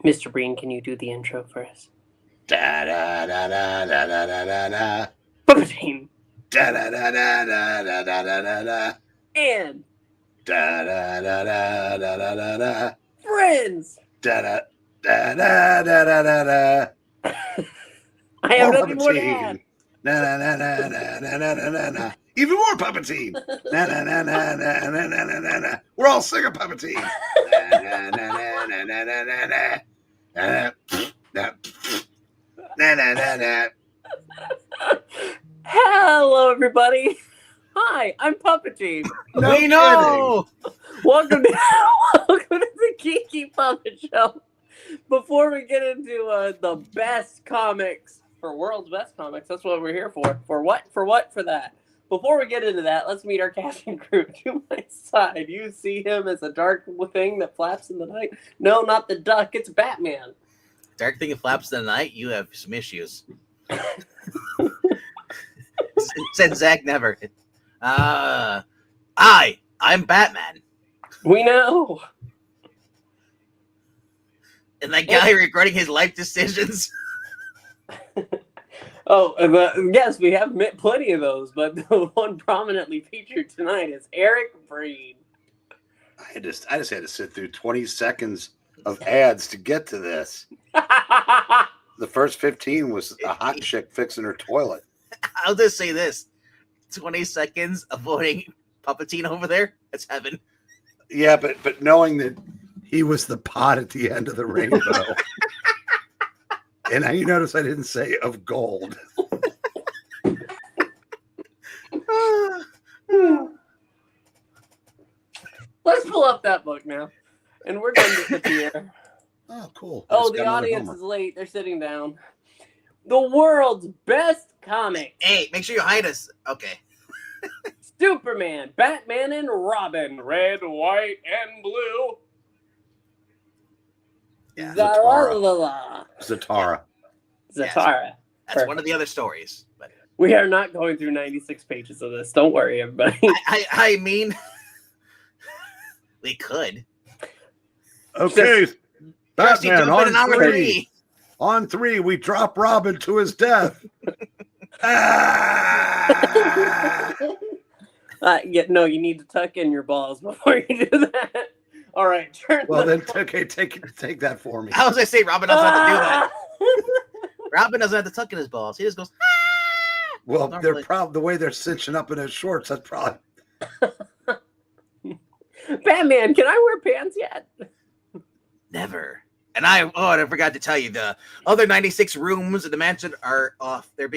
Mr. Breen, can you do the intro for us? Da da da da da da da da da. Puppetine. Da da da da da da da da da da. And Da da da da da da da da. friends. Da da da da da da da da. I have nothing more to add. Na na na na na na na na na na. Even more Puppetine. Na na na na na na na na na na. We're all singing Puppetine. Na na na na na na na na. Na na na na na. Hello, everybody. Hi, I'm Puppetine. No we know. Welcome to the Geeky Puppet Show. Before we get into the best comics, for world's best comics, that's what we're here for. For what? For that. Before we get into that, let's meet our cast and crew. To my side, you see him as a dark thing that flaps in the night. No, not the duck. It's Batman. Dark thing that flaps in the night, you have some issues. Said Zach Never. I'm Batman. We know. And that guy regretting his life decisions. Yes, we have plenty of those, but the one prominently featured tonight is Eric Breen. I just had to sit through 20 seconds of ads to get to this. The first 15 was a hot chick fixing her toilet. I'll just say this. 20 seconds of voting Puppetine over there, that's heaven. Yeah, but knowing that he was the pot at the end of the rainbow. And you notice I didn't say of gold. Let's pull up that book now. And we're going to get here. Oh, cool. Oh, the audience is late. They're sitting down. The world's best comic. Hey, make sure you hide us. Okay. Superman, Batman, and Robin. Red, white, and blue. Yeah. Zatara. Zatara. Yes. Zatara. That's Perfect. one of the other stories. But We are not going through 96 pages of this. Don't worry, everybody. I mean, we could. Okay, First, you Batman jump in an hour on three. three. On three, we drop Robin to his death. Ah! No, you need to tuck in your balls before you do that. All right, turn. Well, then, okay, take that for me. How was I say Robin doesn't have to do that? Robin doesn't have to tuck in his balls. He just goes, Well, Normally. they're probably the way they're cinching up in his shorts. That's probably. Batman, can I wear pants yet? never. And I forgot to tell you, the other 96 rooms in the mansion are off. They're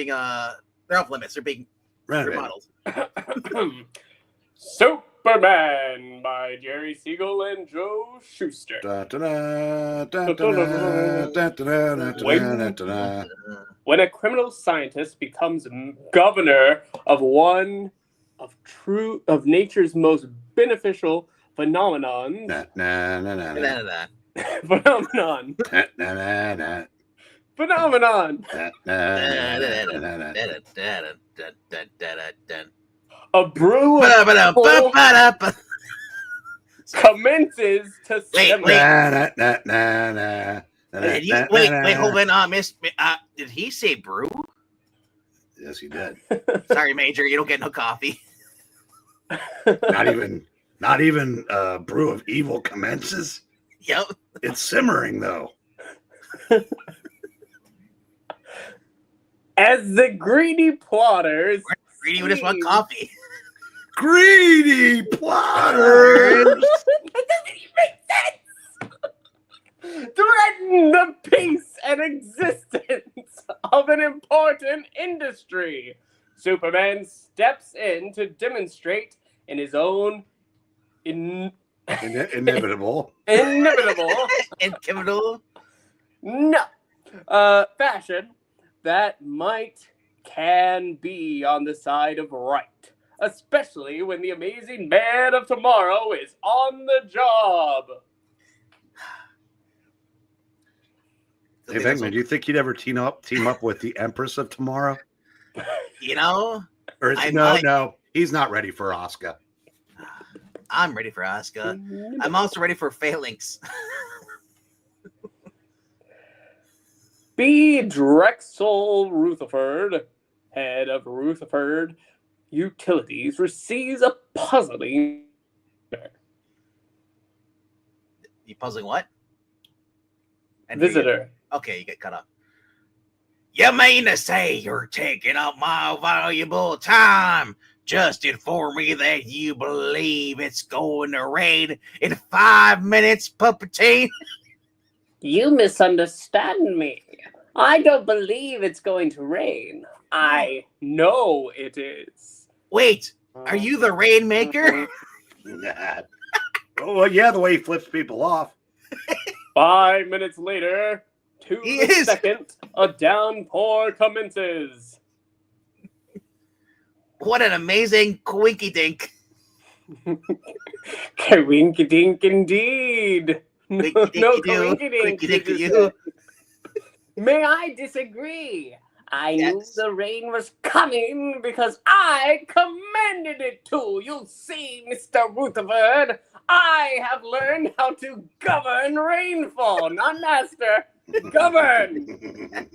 off limits. They're being remodeled. Superman by Jerry Siegel and Joe Shuster. When a criminal scientist becomes governor of one of nature's most beneficial phenomenon. Phenomenon. A brew commences to simmer. Wait, hold on, Miss. Did he say brew? Yes, he did. Sorry, Major, you don't get no coffee. Not even brew of evil commences. Yep. It's simmering though. As the greedy plotters. Greedy, we just want coffee. Greedy plotters. That doesn't even make sense. Threaten the peace and existence of an important industry. Superman steps in to demonstrate in his own Inevitable. Fashion that can be on the side of right, especially when the amazing man of tomorrow is on the job. Hey, Venkman, do you think you'd ever team up with the Empress of Tomorrow? You know? Or is no, he's not ready for Asuka. I'm ready for Asuka. I'm also ready for Phalanx. B. Drexel Rutherford, head of Rutherford Utilities, receives a puzzling. You puzzling what? Visitor. Okay, you get cut off. You mean to say you're taking up my valuable time just to inform me that you believe it's going to rain in 5 minutes, Puppetine? You misunderstand me. I don't believe it's going to rain. I know it is. Wait, are you the Rainmaker? Oh, well, yeah, the way he flips people off. 5 minutes later, to He the is. second, a downpour commences. What an amazing quinky dink. Kawinky-dink indeed. No, Quinky-dinky-doo, kawinky-dink. quinky-dinky-doo. May I disagree? I knew Yes. the rain was coming because I commanded it to. You see, Mr. Rutherford, I have learned how to govern rainfall, not master. Govern.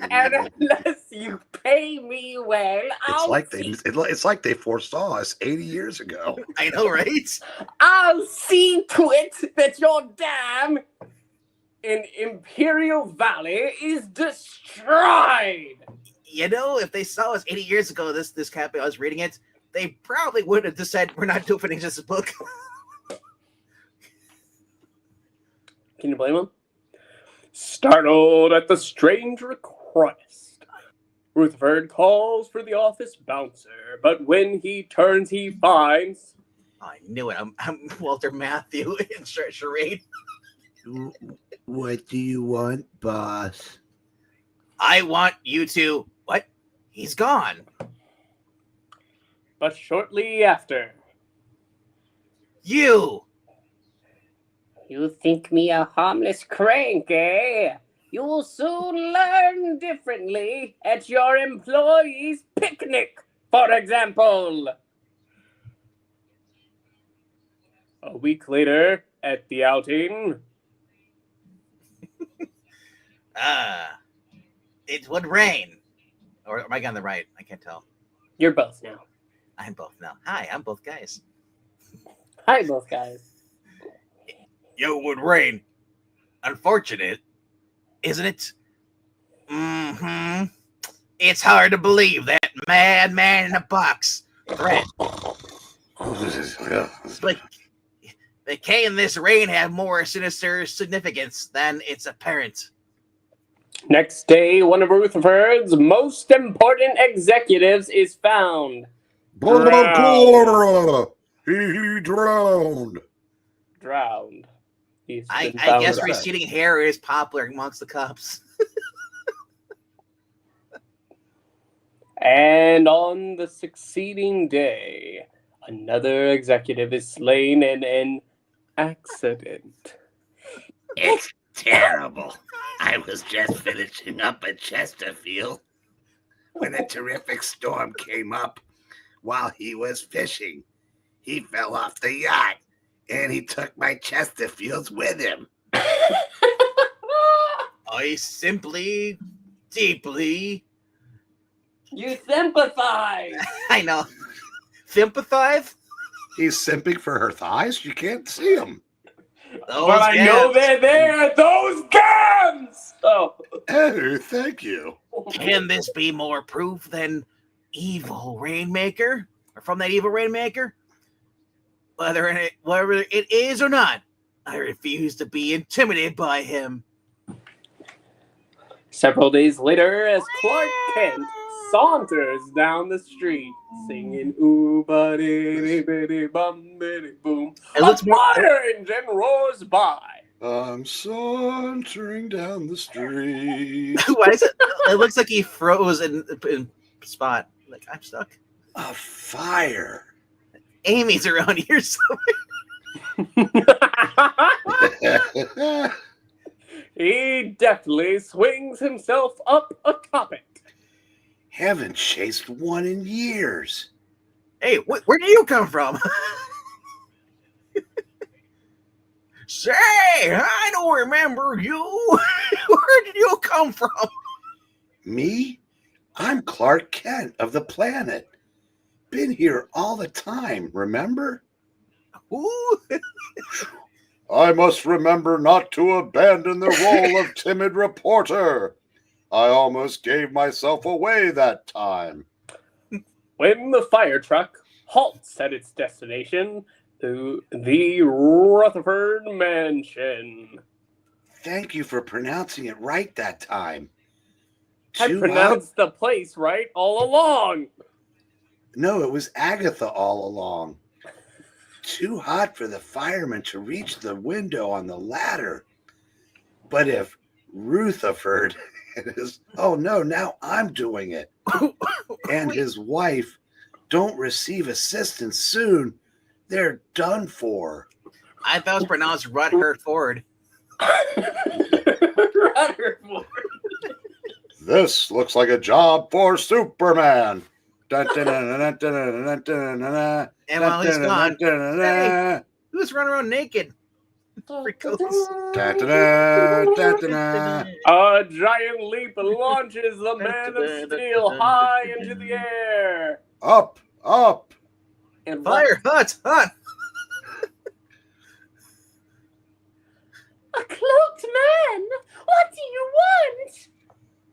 And unless you pay me well, It's like they foresaw us 80 years ago. I know, right? I'll see to it that your dam in Imperial Valley is destroyed. You know, if they saw us 80 years ago, this copy, I was reading it, they probably would have just said, we're not opening this book. Can you blame him? Startled at the strange request, Rutherford calls for the office bouncer, but when he turns, he finds... I knew it. I'm Walter Matthew in charade. What do you want, boss? I want you to... What? He's gone. But shortly after... You think me a harmless crank, eh? You'll soon learn differently at your employees' picnic, for example. A week later, at the outing... it would rain. Or am I on the right? I can't tell. You're both now. I'm both now. Hi, I'm both guys. Hi, both guys. It would rain. Unfortunate, isn't it? Mm-hmm. It's hard to believe that madman in a box threat. But the Kane and this rain have more sinister significance than it's apparent. Next day, one of Rutherford's most important executives is found. He drowned. Drowned. He's I been found guess dead. receding hair is popular amongst the cops. And on the succeeding day, another executive is slain in an accident. It's terrible. I was just finishing up at Chesterfield when a terrific storm came up while he was fishing. He fell off the yacht and he took my Chesterfields with him. I simply, deeply... You sympathize! I know. Sympathize? He's simping for her thighs. You can't see them. But I know they're there! Those guns! Oh. Oh, thank you. Can this be more proof than evil Rainmaker? Or from that evil Rainmaker? Whether it is or not, I refuse to be intimidated by him. Several days later, as Clark Kent saunters down the street, singing "Ooh, buddy, bitty, bum, bitty, boom," a fire engine roars by. I'm sauntering down the street. Why is it? It looks like he froze in spot. Like, I'm stuck. A fire. Amy's around here somewhere. He deftly swings himself up atop it. Haven't chased one in years. Hey, where do you come from? Say, I don't remember you. Where did you come from? Me? I'm Clark Kent of the planet. Been here all the time, remember? Ooh. I must remember not to abandon the role of timid reporter. I almost gave myself away that time. When the fire truck halts at its destination, the Rutherford Mansion. Thank you for pronouncing it right that time. I Too pronounced the place right all along. No, it was Agatha all along. Too hot for the fireman to reach the window on the ladder. But if Rutherford oh no, now I'm doing it. And his wife don't receive assistance soon, they're done for. I thought it was pronounced Rutherford. Rutherford. This looks like a job for Superman. And while he's gone, hey, who's running around naked? A giant leap launches the Man of Steel high into the air. Up. And Fire, hot. a cloaked man. What do you want?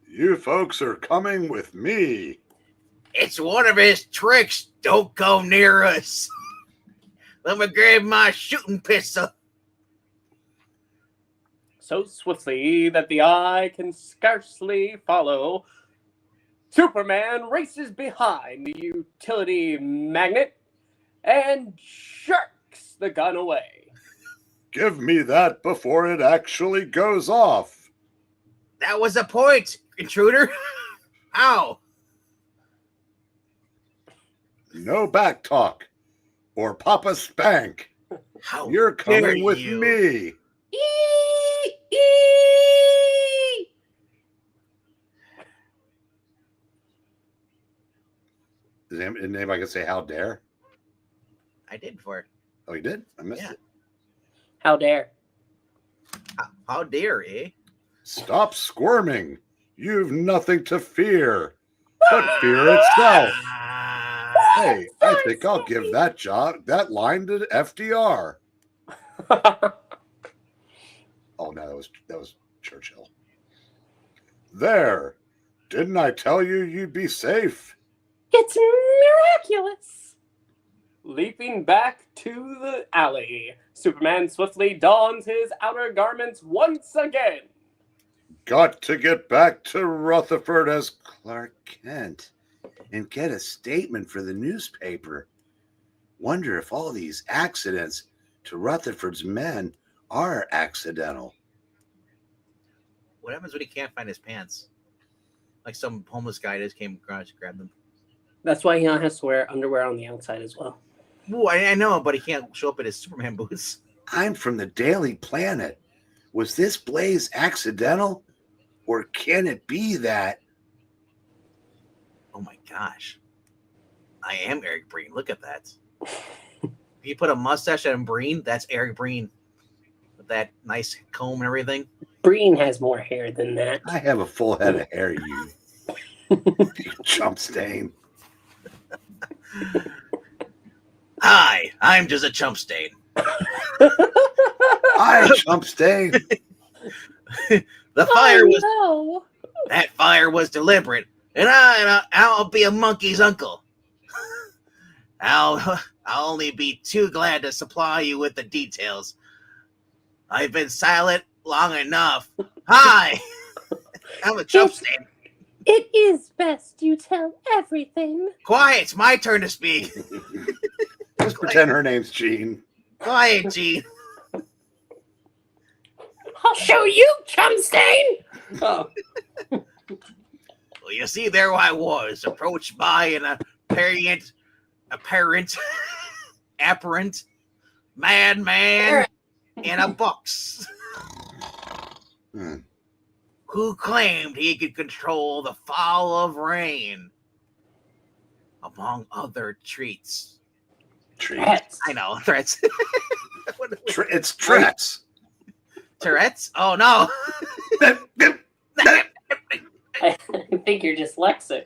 You folks are coming with me. It's one of his tricks. Don't go near us. Let me grab my shooting pistol. So swiftly that the eye can scarcely follow, Superman races behind the utility magnet and jerks the gun away. Give me that before it actually goes off. That was the point, intruder. Ow. No back talk or Papa Spank. How You're dare coming with you. me. Is anybody going to say how dare? I did before. Oh, you did? I missed Yeah. it. How dare? How dare, eh? Stop squirming. You've nothing to fear but fear itself. Hey, I think I'll give that line to FDR. Oh no, that was Churchill. There. Didn't I tell you you'd be safe? It's miraculous! Leaping back to the alley, Superman swiftly dons his outer garments once again. Got to get back to Rutherford as Clark Kent and get a statement for the newspaper. Wonder if all these accidents to Rutherford's men are accidental. What happens when he can't find his pants? Like some homeless guy just came across and grabbed them. That's why he has to wear underwear on the outside as well. Ooh, I know, but he can't show up in his Superman boots. I'm from the Daily Planet. Was this blaze accidental? Or can it be that? Oh my gosh. I am Eric Breen. Look at that. If you put a mustache on Breen, that's Eric Breen. With that nice comb and everything. Breen has more hair than that. I have a full head of hair, you chump stain. Hi, I'm just a chump stain. Hi, chump stain. That fire was deliberate, and I'll be a monkey's uncle. I'll only be too glad to supply you with the details. I've been silent long enough. Hi, I'm a chump stain. It is best you tell everything. Quiet, it's my turn to speak. Just pretend her name's Jean. Quiet, Gene. I'll show you, chumstain. Oh. Well, you see, there I was, approached by an apparent madman in a box who claimed he could control the fall of rain, among other treats. Treats. I know, threats. It's Tourette's. Tourette's? Oh, no. think you're dyslexic.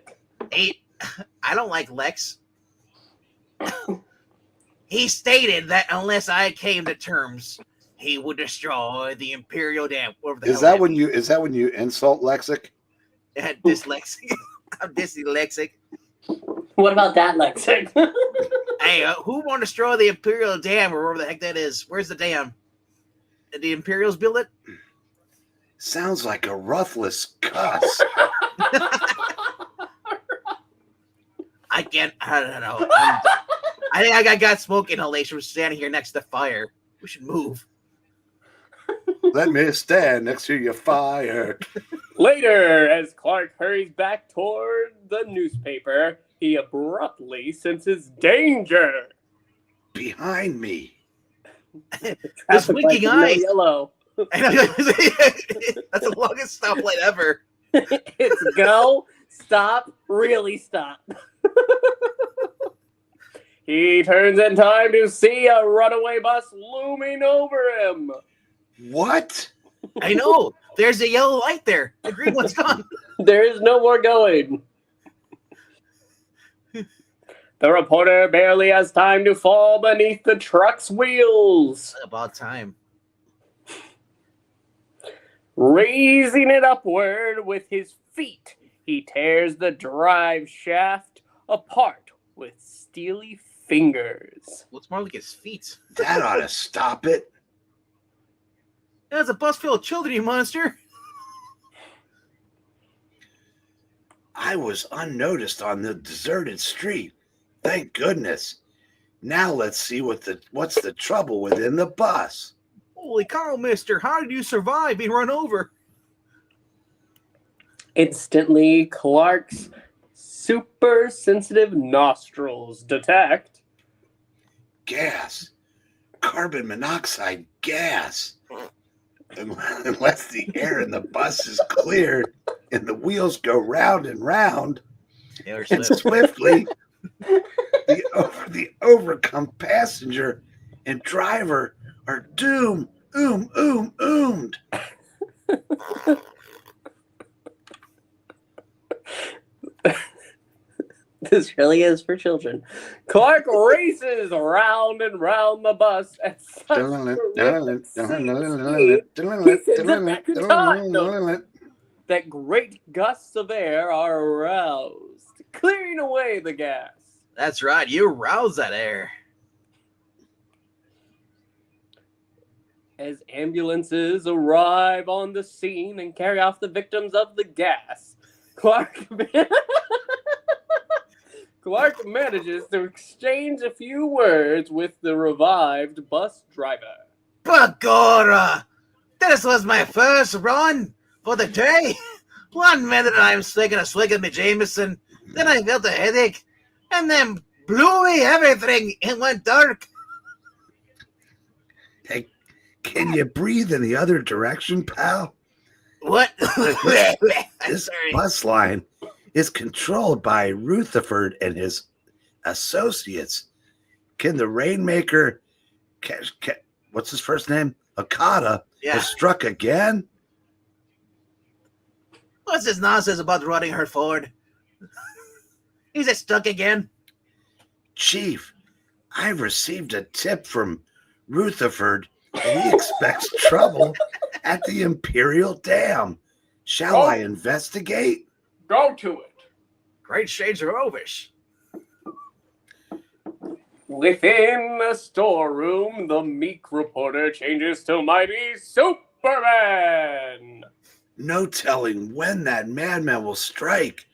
I don't like Lex. He stated that unless I came to terms, he would destroy the Imperial Dam. Is that when you insult lexic? Dyslexic? I'm dyslexic. What about that, lexic? Hey, who want to destroy the Imperial Dam or wherever the heck that is? Where's the dam? Did the Imperials build it? Sounds like a ruthless cuss. I don't know. I think I got smoke inhalation from standing here next to the fire. We should move. Let me stand next to your fire. Later, as Clark hurries back toward the newspaper, he abruptly senses danger. Behind me. This winking eyes. Yellow. That's the longest stoplight ever. It's go, stop, really stop. He turns in time to see a runaway bus looming over him. What? I know. There's a yellow light there. The green one's gone. There is no more going. The reporter barely has time to fall beneath the truck's wheels. About time. Raising it upward with his feet, he tears the drive shaft apart with steely fingers. Looks more like his feet. That ought to stop it. That's a bus full of children, you monster. I was unnoticed on the deserted street. Thank goodness. Now let's see what's the trouble within the bus. Holy cow, mister. How did you survive being run over? Instantly, Clark's super sensitive nostrils detect gas. Carbon monoxide gas. Unless the air in the bus is cleared and the wheels go round and round, and swiftly the overcome passenger and driver are doomed. This really is for children. Clark races around and round the bus at such terrific speed, that great gusts of air are aroused, clearing away the gas. That's right. You rouse that air. As ambulances arrive on the scene and carry off the victims of the gas, Clark manages to exchange a few words with the revived bus driver. Bagora! This was my first run for the day. 1 minute I'm taking a swig of my Jameson, then I felt a headache, and then blew me everything. It went dark. Hey, can you breathe in the other direction, pal? What? This bus line is controlled by Rutherford and his associates. Can the Rainmaker, what's his first name? Okada, has struck again? What's this nonsense about running her forward? Is it stuck again? Chief, I've received a tip from Rutherford, and he expects trouble at the Imperial Dam. Shall I investigate? Go to it. Great shades of Ovish. Within the storeroom, the meek reporter changes to mighty Superman. No telling when that madman will strike,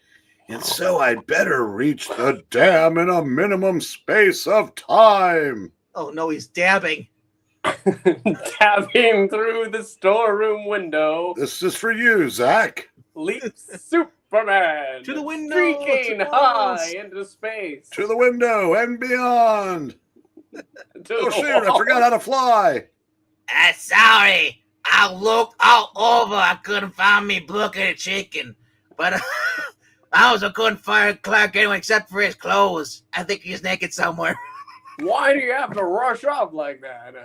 and so I'd better reach the dam in a minimum space of time. Oh no, he's dabbing. Tapping through the storeroom window. This is for you, Zach. Leaps Superman to the window, streaking high into space. To the window and beyond. Oh shoot, I forgot how to fly. Sorry, I looked all over. I couldn't find me bucket of chicken, but I also couldn't find Clark anywhere except for his clothes. I think he's naked somewhere. Why do you have to rush off like that?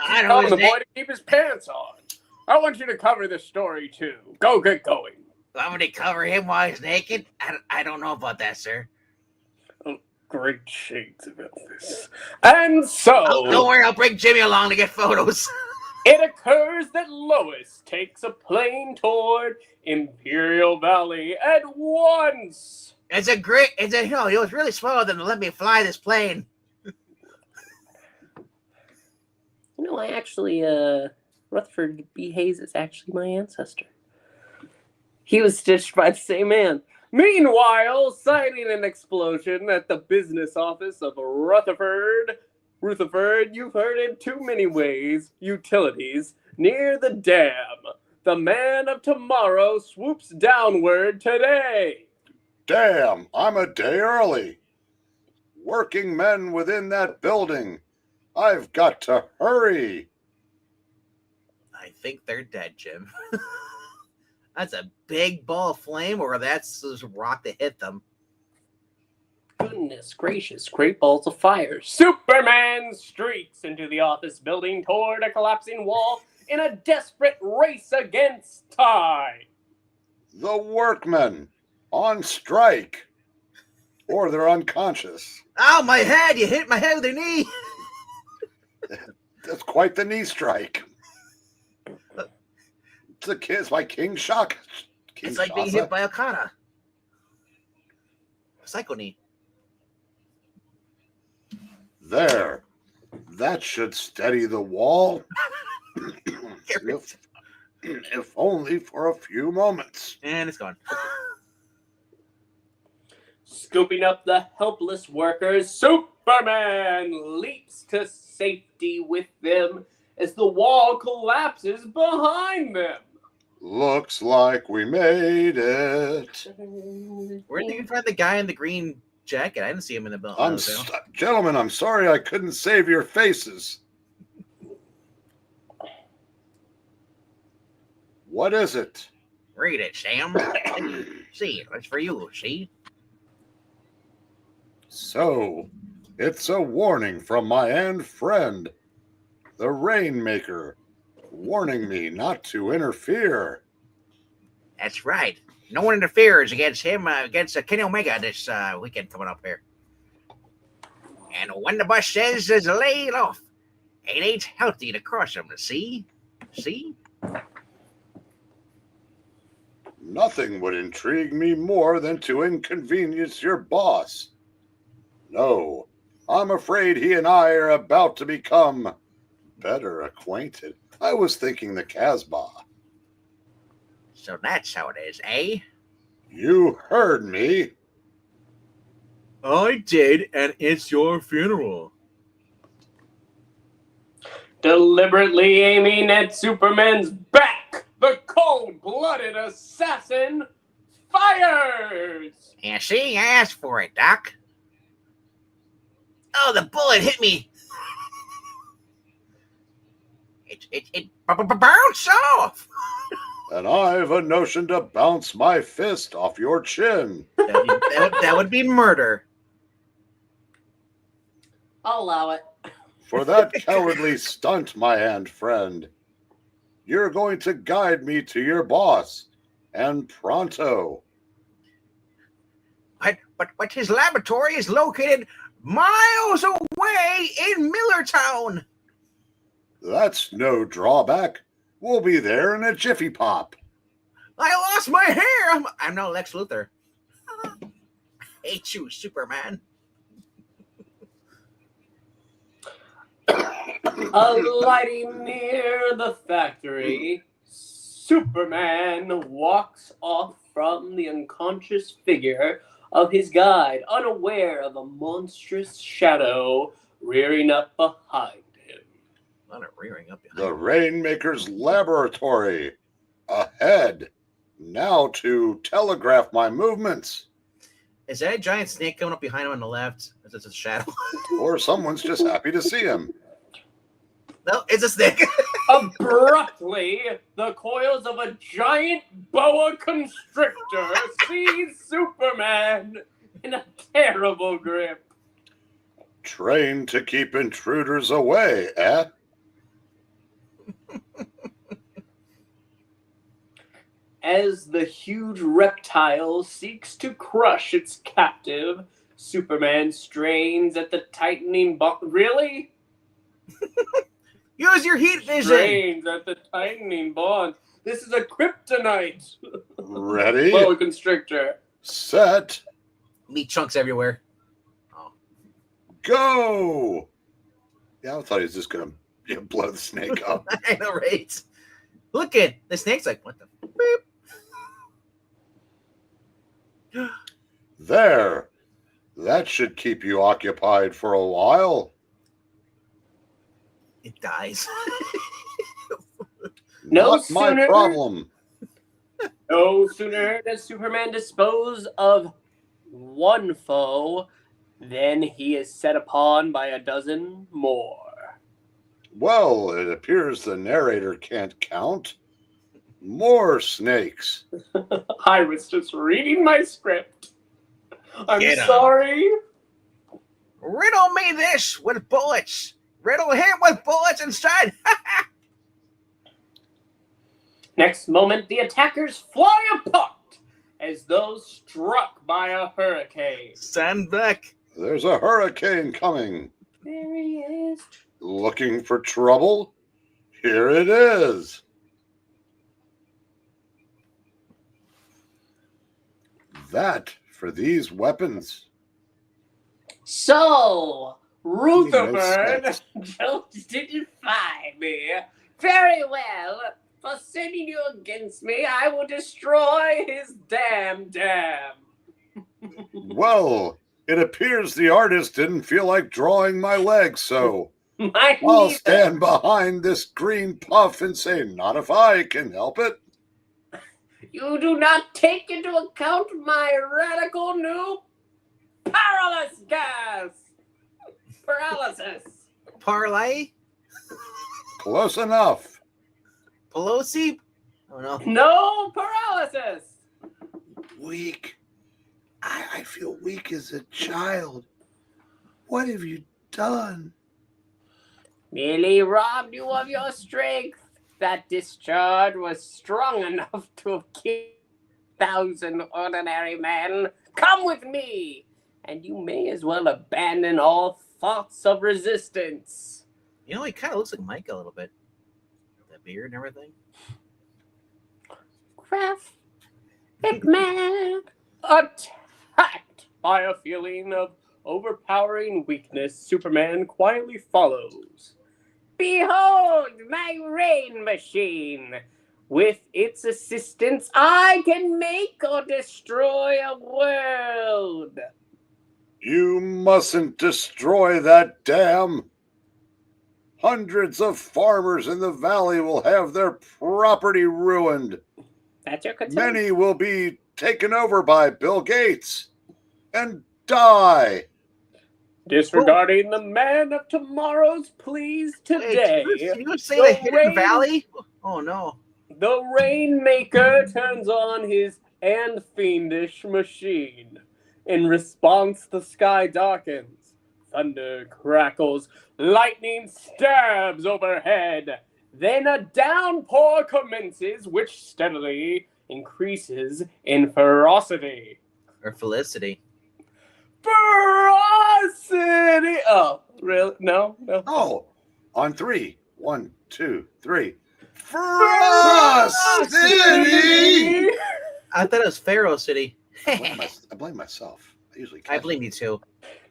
I don't know. The boy to keep his pants on. I want you to cover this story too. Go, get going. Want me to cover him while he's naked? I don't know about that, sir. Great shades of Elvis. And so... Oh, don't worry, I'll bring Jimmy along to get photos. It occurs that Lois takes a plane toward Imperial Valley at once. It was really slow of them to let me fly this plane. I actually, Rutherford B. Hayes is actually my ancestor. He was stitched by the same man. Meanwhile, citing an explosion at the business office of Rutherford, you've heard in too many ways, utilities, near the dam. The man of tomorrow swoops downward today. Damn, I'm a day early. Working men within that building. I've got to hurry. I think they're dead, Jim. That's a big ball of flame, or that's a rock that hit them. Goodness gracious, great balls of fire. Superman streaks into the office building toward a collapsing wall in a desperate race against time. The workmen on strike. Or they're unconscious. Ow, my head! You hit my head with your knee! That's quite the knee strike. It's like King Shock. It's like being hit by a kata. Psycho knee. There. That should steady the wall. if only for a few moments. And it's gone. Scooping up the helpless workers, Superman leaps to safety with them as the wall collapses behind them. Looks like we made it. Where did you find the guy in the green jacket? I didn't see him in the building. Gentlemen, I'm sorry I couldn't save your faces. What is it? Read it, Sam. See, it's for you, see? So, it's a warning from my and friend, the Rainmaker, warning me not to interfere. That's right. No one interferes against him, against Kenny Omega this weekend coming up here. And when the bus says it's laid off, it ain't healthy to cross them, see? See? Nothing would intrigue me more than to inconvenience your boss. No, I'm afraid he and I are about to become better acquainted. I was thinking the Casbah. So that's how it is, eh? You heard me. I did, and it's your funeral. Deliberately aiming at Superman's back, the cold-blooded assassin fires! Yeah, see, I asked for it, Doc. Oh, the bullet hit me. It bounced off. And I've a notion to bounce my fist off your chin. That would be murder. I'll allow it. For that cowardly stunt, my and friend. You're going to guide me to your boss, and pronto. But his laboratory is located miles away in Millertown. That's no drawback. We'll be there in a jiffy pop. I lost my hair. I'm now Lex Luthor. Hate you, Superman. Alighting near the factory, Superman walks off from the unconscious figure of his guide, unaware of a monstrous shadow rearing up behind him. Not a rearing up behind The him. Rainmaker's laboratory. Ahead. Now to telegraph my movements. Is that a giant snake coming up behind him on the left? Is it a shadow? Or someone's just happy to see him. No, it's a snake. Abruptly, the coils of a giant boa constrictor seize Superman in a terrible grip. Trained to keep intruders away, eh? As the huge reptile seeks to crush its captive, Superman strains at the tightening bond. Really? Use your heat vision. Strains at the tightening bond. This is a kryptonite. Ready? Boa constrictor. Set. Meat chunks everywhere. Go. Yeah, I thought he was just gonna blow the snake up. I know, right? Look at the snake's like, what the beep? There. That should keep you occupied for a while. It dies. Not my problem. No sooner does Superman dispose of one foe than he is set upon by a dozen more. Well, it appears the narrator can't count. More snakes. I was just reading my script. I'm Get 'em. sorry. Riddle me this with bullets. Riddle him with bullets instead. Next moment, the attackers fly apart as though struck by a hurricane. Stand back. There's a hurricane coming. There he is. Looking for trouble? Here it is. That for these weapons. So, Rutherford sense. justify me. Very well. For sending you against me, I will destroy his damn dam. Well, it appears the artist didn't feel like drawing my legs, so My I'll neither. stand behind this green puff and say, not if I can help it. You do not take into account my radical new paralysis gas. Paralysis. Parlay? Close enough. Pelosi? Oh no. No paralysis. Weak. I feel weak as a child. What have you done? Merely robbed you of your strength. That discharge was strong enough to have killed 1,000 ordinary men. Come with me, and you may as well abandon all thoughts of resistance. You know, he kind of looks like Mike a little bit. That beard and everything. Graphic man attacked by a feeling of overpowering weakness, Superman quietly follows. Behold my rain machine. With its assistance, I can make or destroy a world. You mustn't destroy that dam. Hundreds of farmers in the valley will have their property ruined. That's your concern. Many will be taken over by Bill Gates and die. Disregarding the man of tomorrow's pleas today, Wait, did you say the the Hidden rain- Valley? Oh no. the Rainmaker turns on his and fiendish machine. In response, the sky darkens. Thunder crackles. Lightning stabs overhead. Then a downpour commences, which steadily increases in ferocity. Or Felicity. Ferocity! Oh, really? No? Oh, on three. 1, 2, 3. Ferocity! I thought it was Pharaoh City. I blame myself. I usually I catch blame you too.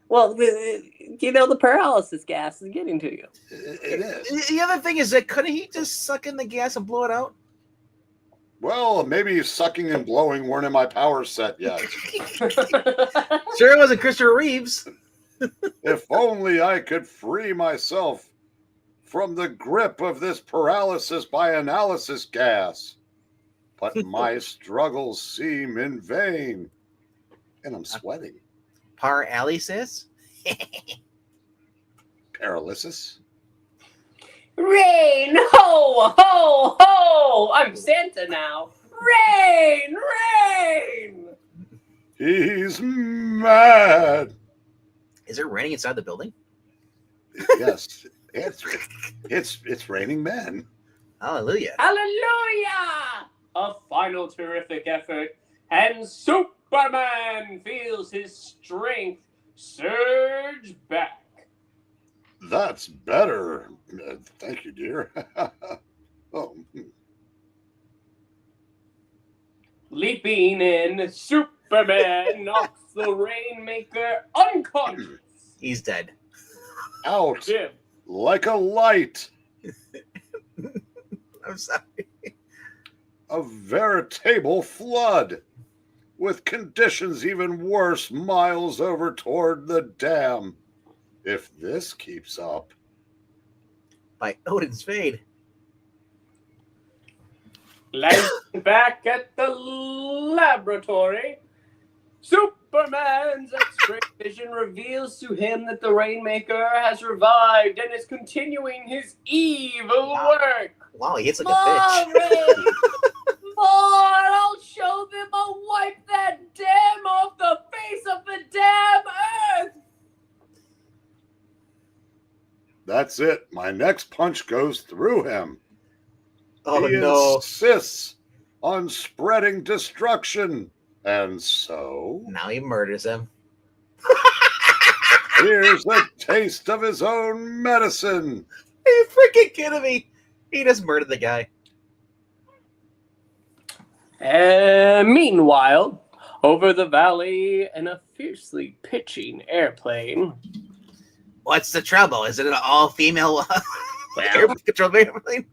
Well, the paralysis gas is getting to you. it is. The other thing is that couldn't he just suck in the gas and blow it out? Well, maybe sucking and blowing weren't in my power set yet. Sure, it wasn't Christopher Reeves. If only I could free myself from the grip of this paralysis by analysis gas. But my struggles seem in vain. And I'm sweating. Paralysis? Paralysis? Rain! Ho! Ho! Ho! I'm Santa now. Rain! Rain! He's mad. Is it raining inside the building? Yes, it's raining men. Hallelujah. Hallelujah! a final terrific effort, and Superman feels his strength surge back. That's better. Thank you, dear. Oh. Leaping in, Superman knocks the Rainmaker unconscious. He's dead. Out Jim. like a light. I'm sorry. A veritable flood, with conditions even worse miles over toward the dam. If this keeps up. By Odin's Fade. Landing back at the laboratory, Superman's X-ray vision reveals to him that the Rainmaker has revived and is continuing his evil work. Wow, he hits like a bitch. Rain! More! I'll show them! I'll wipe that dam off the face of the damn earth! That's it. My next punch goes through him. Oh, he no. insists on spreading destruction. And so, Now he murders him. here's a taste of his own medicine. Are you freaking kidding me? He just murdered the guy. Meanwhile, over the valley in a fiercely pitching airplane. What's the trouble? Is it an all-female Well, control airplane?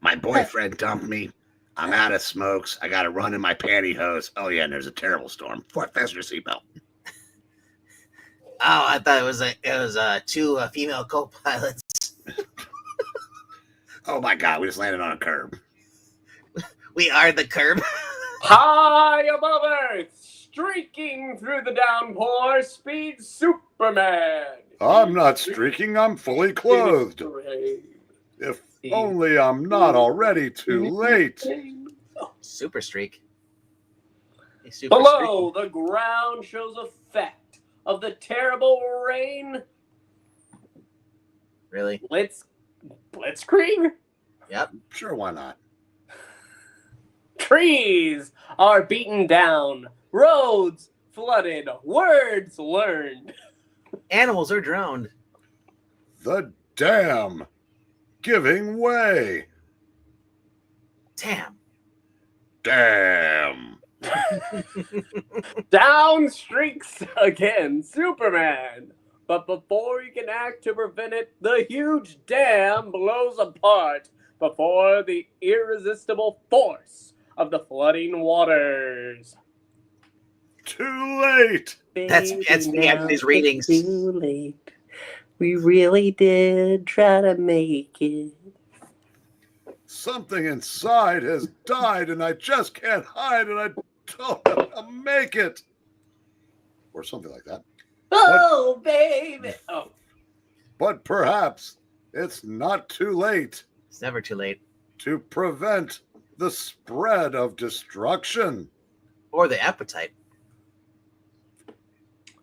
my boyfriend dumped me. I'm out of smokes. I got to run in my pantyhose. Oh, yeah, and there's a terrible storm. Fasten your seatbelt. Oh, I thought it was two female co-pilots. Oh, my God, we just landed on a curb. We are the curb. High above Earth, streaking through the downpour, speeds Superman. I'm not streaking. I'm fully clothed. If only I'm not already too late. Super streak. A super Below, the ground shows effect of the terrible rain. Really? Blitzkrieg? Yep. Sure, why not? Trees are beaten down. Roads flooded. Words learned. Animals are drowned. The dam giving way. Damn. Damn. Down streaks again Superman. But before he can act to prevent it, the huge dam blows apart before the irresistible force of the flooding waters. Too late. That's me after these readings. Too late. We really did try to make it. Something inside has died and I just can't hide and I don't know how to make it. Or something like that. Oh, baby. Oh. But perhaps it's not too late It's never too late. to prevent the spread of destruction. Or the appetite.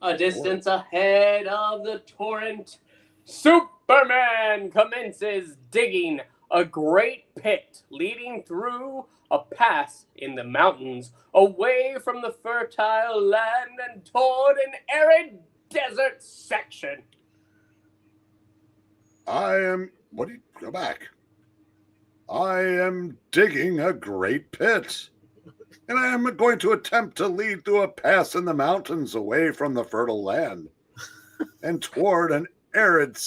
A distance ahead of the torrent, Superman commences digging a great pit leading through a pass in the mountains, away from the fertile land and toward an arid desert section. Go back. I am digging a great pit. And I am going to attempt to lead through a pass in the mountains away from the fertile land and toward an arid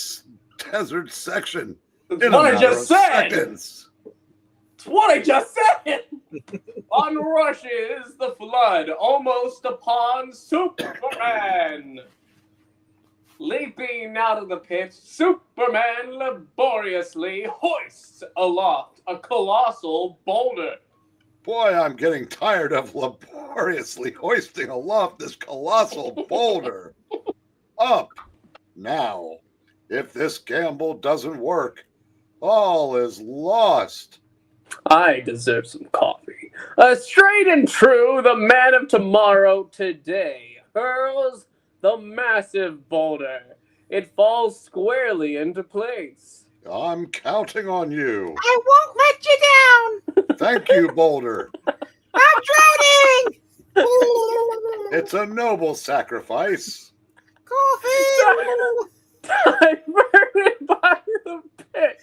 desert section. That's what I just said. Seconds. That's what I just said. On rushes the flood almost upon Superman. Leaping out of the pit, Superman laboriously hoists aloft a colossal boulder. Boy, I'm getting tired of laboriously hoisting aloft this colossal boulder. Up now. If this gamble doesn't work, all is lost. I deserve some coffee. Straight and true, the man of tomorrow today hurls the massive boulder. It falls squarely into place. I'm counting on you. I won't let you down. Thank you, Boulder. I'm drowning! It's a noble sacrifice. Coffee! Diverted by the pit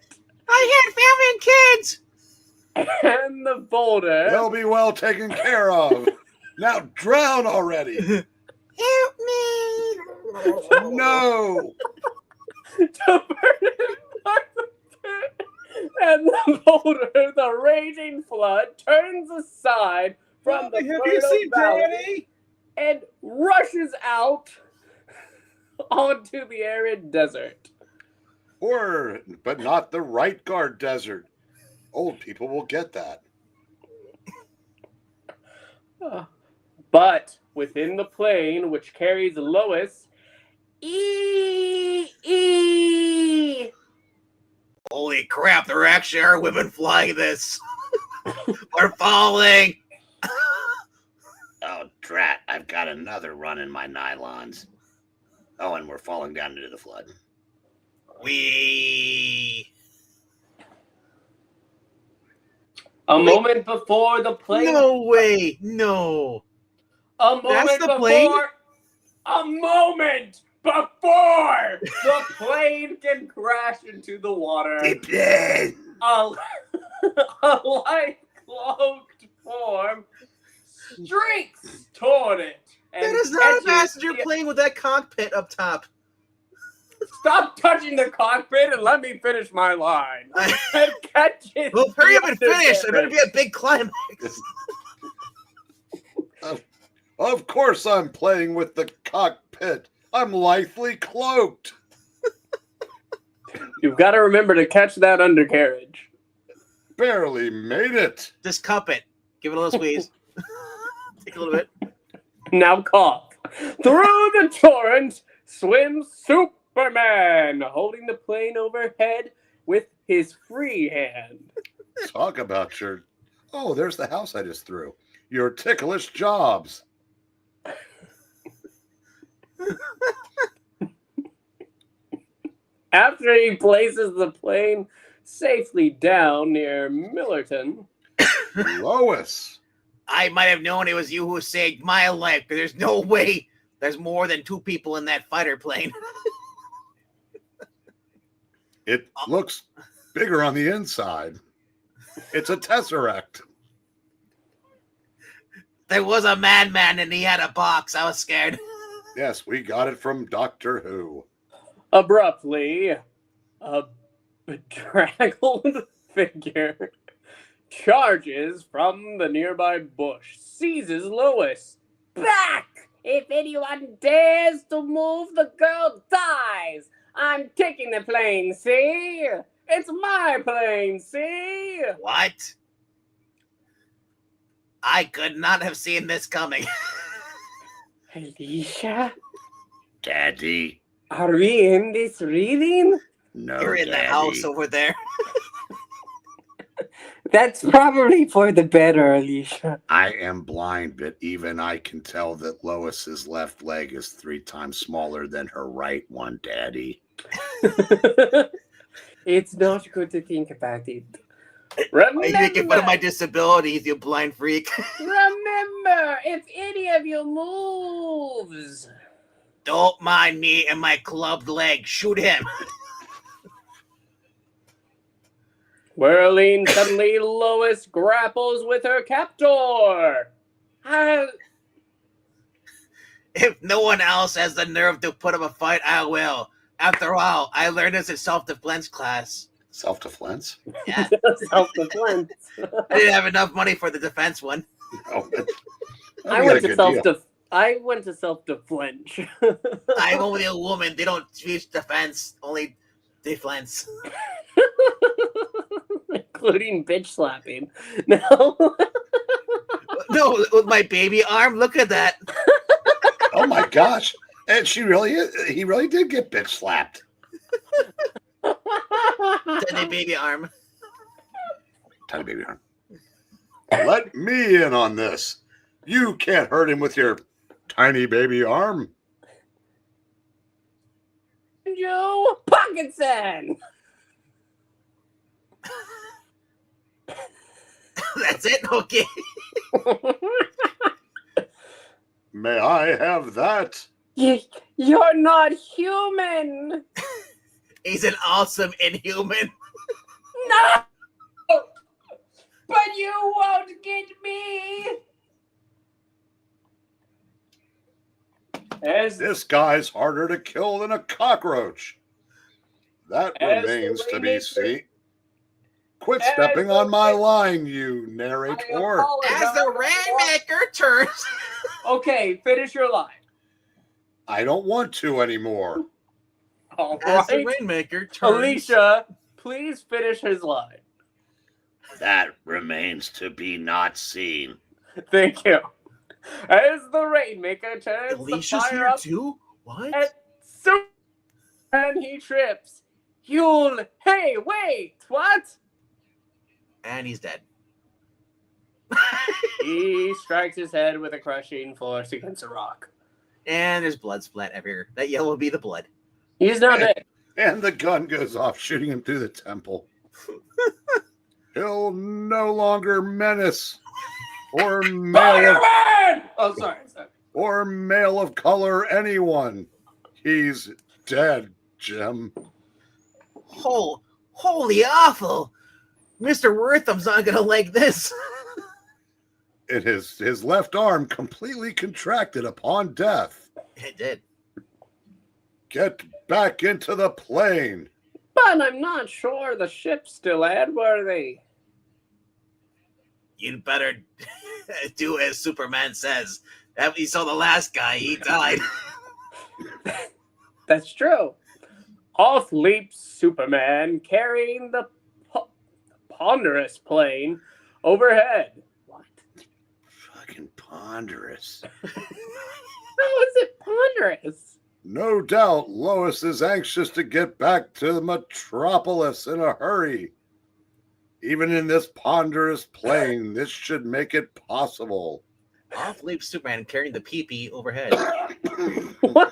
I had family and kids! and the boulder. They'll be well taken care of. Now drown already. Help me! No. Diverted by the pit and the boulder, the raging flood turns aside from the fertile valley and rushes out onto the arid desert. But not the right guard desert. Old people will get that. But within the plane which carries Lois, Holy crap, there actually are women flying this. We're falling. Oh, drat. I've got another run in my nylons. Oh, and we're falling down into the flood. A moment before the plane. No way. No. A moment That's the before. plane? A moment before the plane can crash into the water. A light cloaked form streaks toward it. And That is not a catches passenger the- plane with that cockpit up top. Stop touching the cockpit and let me finish my line. And catches Well, hurry up the and finish. There better be undercarriage. a big climax. Of course I'm playing with the cockpit. I'm lithely cloaked. You've got to remember to catch that undercarriage. Barely made it. Just cup it. Give it a little squeeze. Take a little bit. Now cough. Through the torrent swims Superman, holding the plane overhead with his free hand. Talk about your... Oh, there's the house I just threw. Your ticklish jobs. After he places the plane safely down near Millerton, Lois. I might have known it was you who saved my life, because there's no way there's more than 2 people in that fighter plane. It looks bigger on the inside. It's a tesseract. There was a madman and he had a box. I was scared. Yes, we got it from Doctor Who. abruptly, a bedraggled figure charges from the nearby bush, seizes Lois. Back! If anyone dares to move, the girl dies. I'm taking the plane, see? It's my plane, see? What? I could not have seen this coming. Alicia, Daddy. are we in this reading? No, You're in Daddy. the house over there. That's probably for the better, Alicia. I am blind, but even I can tell that Lois's left leg is 3 times smaller than her right one, Daddy. It's not good to think about it. Why are you making fun of my disabilities, you blind freak? Remember, if any of you moves. Don't mind me and my clubbed leg. Shoot him. Whirling, suddenly Lois grapples with her captor. If no one else has the nerve to put up a fight, I will. After all, I learned this in self-defense class. Self-defense? Yeah. Self-defense. I didn't have enough money for the defense one. No. I went to self-defense. I'm only a woman. They don't teach defense, only defense. Including bitch slapping. No. No, with my baby arm. Look at that. Oh my gosh. And he really did get bitch slapped. Tiny baby arm. Tiny baby arm. Let me in on this. You can't hurt him with your tiny baby arm. Joe Parkinson. That's it? Okay. May I have that? You're not human. He's an awesome inhuman. No! But you won't get me. This guy's harder to kill than a cockroach. That remains to be seen. Quit stepping on my line, you narrator. As the Rainmaker turns. Okay, finish your line. I don't want to anymore. All As the right. Rainmaker turns. Alicia, please finish his line. That remains to be not seen. Thank you. As the Rainmaker turns Alicia's the fire here up too? What? and he trips. You'll... Hey, wait! What? And he's dead. He strikes his head with a crushing force against a rock. And there's blood splat everywhere. That yellow will be the blood. He's now dead. And the gun goes off, shooting him through the temple. He'll no longer menace or male or male of color anyone. He's dead, Jim. Holy awful. Mr. Wortham's not going to like this. It is his left arm completely contracted upon death. It did. Get back into the plane. But I'm not sure the ship's still airworthy. You'd better do as Superman says. You saw the last guy, he died. That's true. Off leaps Superman, carrying the ponderous plane overhead. What? Fucking ponderous. How is it ponderous? No doubt Lois is anxious to get back to the metropolis in a hurry. Even in this ponderous plane, this should make it possible. Off leaps Superman carrying the pee-pee overhead. What?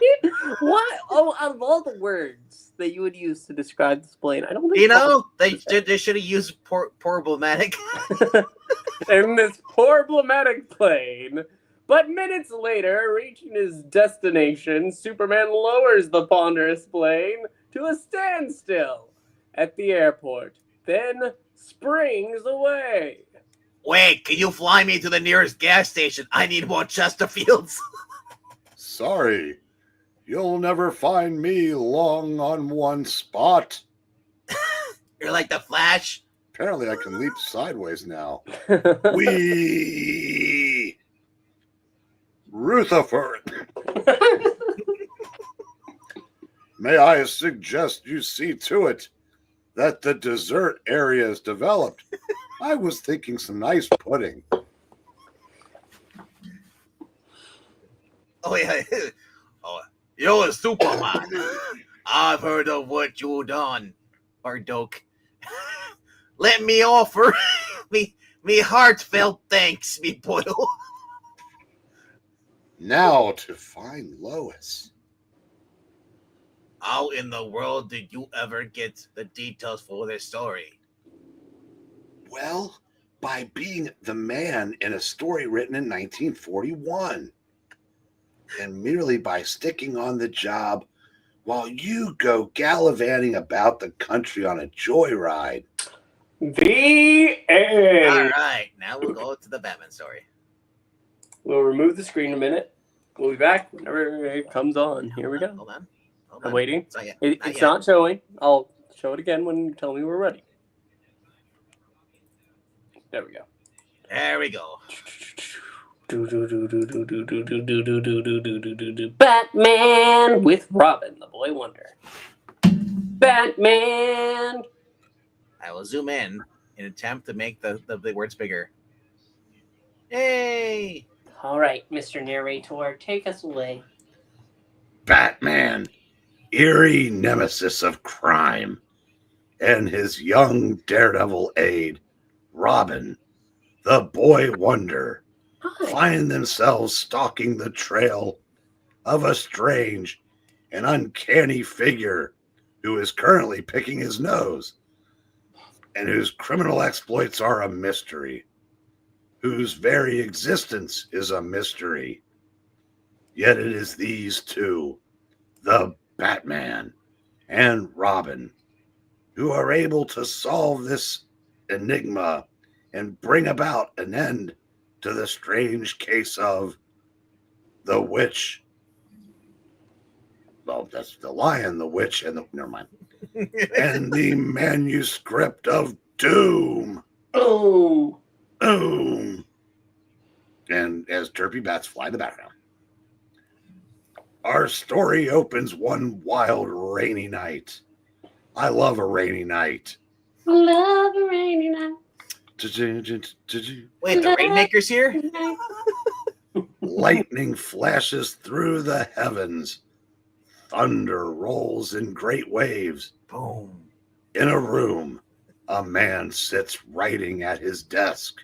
What? Oh, out of all the words that you would use to describe this plane, I don't think... You know, they should have used problematic. In this problematic plane. But minutes later, reaching his destination, Superman lowers the ponderous plane to a standstill at the airport, then springs away. Wait, can you fly me to the nearest gas station? I need more Chesterfields. Sorry, you'll never find me long on one spot. You're like the Flash. Apparently I can leap sideways now. Wee! Rutherford. May I suggest you see to it that the dessert area is developed. I was thinking some nice pudding. Oh, yeah. Oh, you're a Superman. I've heard of what you done, Bardoke. Let me offer me heartfelt thanks, me boyo. Now to find Lois. How in the world did you ever get the details for this story? Well, by being the man in a story written in 1941. And merely by sticking on the job while you go gallivanting about the country on a joyride. The end. All right, now we'll go to the Batman story. We'll remove the screen a minute. We'll be back whenever it comes on. Here we go. Hold on. I'm waiting. It's not yet. It's not showing. I'll show it again when you tell me we're ready. There we go. There we go. Batman with Robin, the Boy Wonder. Batman. I will zoom in an attempt to make the words bigger. Hey! All right, Mr. Narrator, take us away. Batman, eerie nemesis of crime, and his young daredevil aide, Robin, the Boy Wonder, find themselves stalking the trail of a strange and uncanny figure who is currently picking his nose and whose criminal exploits are a mystery. whose very existence is a mystery. Yet it is these two, the Batman and Robin, who are able to solve this enigma and bring about an end to the strange case of the witch. Well, that's the lion, the witch, and the never mind. And the manuscript of doom. Oh. Boom. And as derpy bats fly in the background. Our story opens one wild rainy night. I love a rainy night. Love a rainy night. Wait, the Rainmaker's here? Lightning flashes through the heavens. Thunder rolls in great waves. Boom. In a room, a man sits writing at his desk.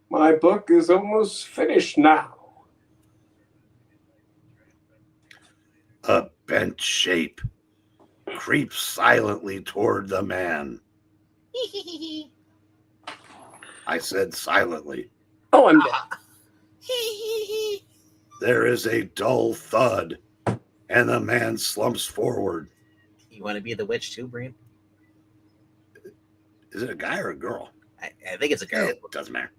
My book is almost finished now. A bent shape creeps silently toward the man. I said silently. Oh, I'm dead. There is a dull thud, and the man slumps forward. You want to be the witch too, Breen? Is it a guy or a girl? I think it's a girl. It doesn't matter.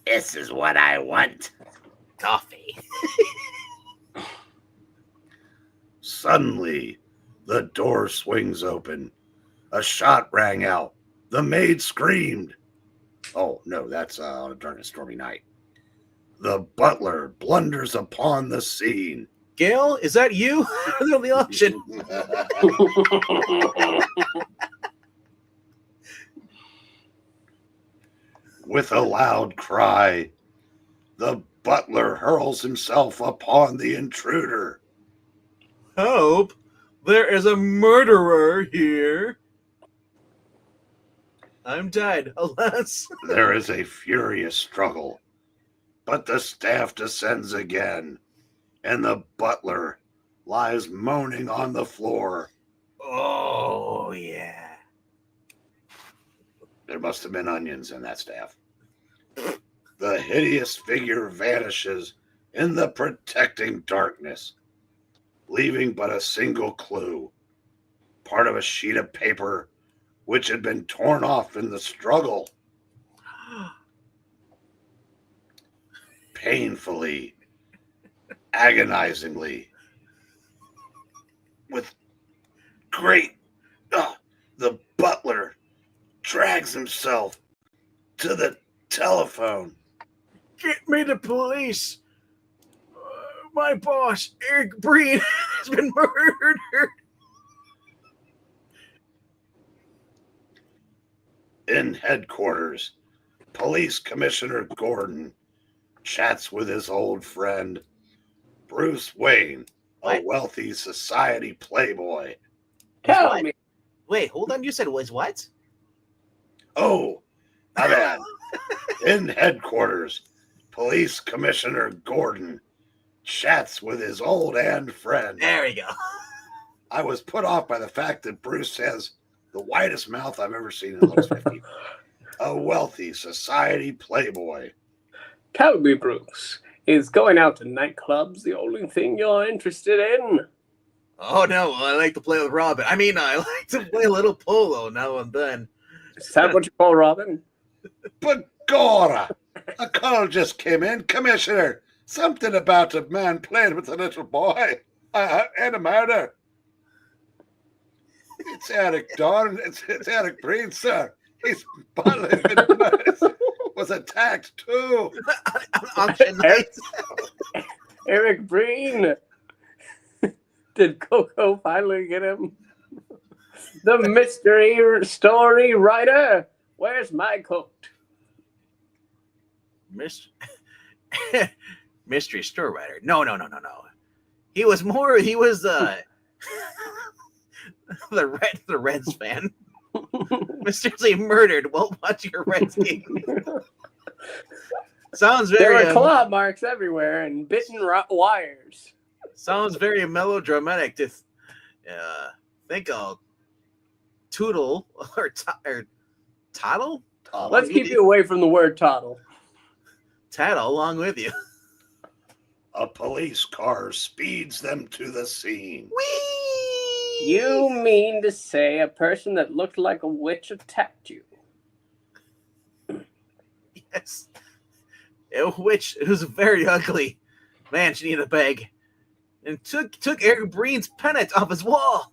This is what I want. Coffee. Suddenly, the door swings open. A shot rang out. The maid screamed. Oh, no, that's on a dark and stormy night. The butler blunders upon the scene. Gail, is that you? They're on the auction. With a loud cry, the butler hurls himself upon the intruder. Help! There is a murderer here. I'm dead, alas. There is a furious struggle, but the staff descends again, and the butler lies moaning on the floor. Oh, yeah. There must have been onions in that staff. The hideous figure vanishes in the protecting darkness, leaving but a single clue, part of a sheet of paper which had been torn off in the struggle. Painfully, agonizingly, with great, the butler drags himself to the telephone. Get me the police. My boss, Eric Breen, has been murdered. In headquarters, Police Commissioner Gordon chats with his old friend, Bruce Wayne, a What? wealthy society playboy. Tell What? me. Wait, hold on. You said was what? Oh, my bad. In headquarters, Police Commissioner Gordon chats with his old and friend. There we go. I was put off by the fact that Bruce has the widest mouth I've ever seen in the last 50. A wealthy society playboy. Tell me, Bruce. Is going out to nightclubs the only thing you're interested in? Oh, no. I like to play with Robin. I mean, I like to play a little polo now and then. Is that what you call Robin? Begorra! A call just came in. Commissioner, something about a man playing with a little boy. And a murder. It's Eric Dorn. It's Eric Breen, sir. His butler was attacked, too. Auction night. Eric Breen. Did Coco finally get him? The mystery story writer. Where's my coat? Mystery store writer. No. He was the Reds fan. Mysteriously murdered while watching a Reds game. Sounds There very were claw marks everywhere and bitten wires. sounds very melodramatic to think of Toodle or Toddle. Let's keep you away from the word toddle. Tattle along with you. A police car speeds them to the scene. Whee! You mean to say a person that looked like a witch attacked you? Yes. A witch who's very ugly. Man, she needed a bag. And took Eric Breen's pennant off his wall.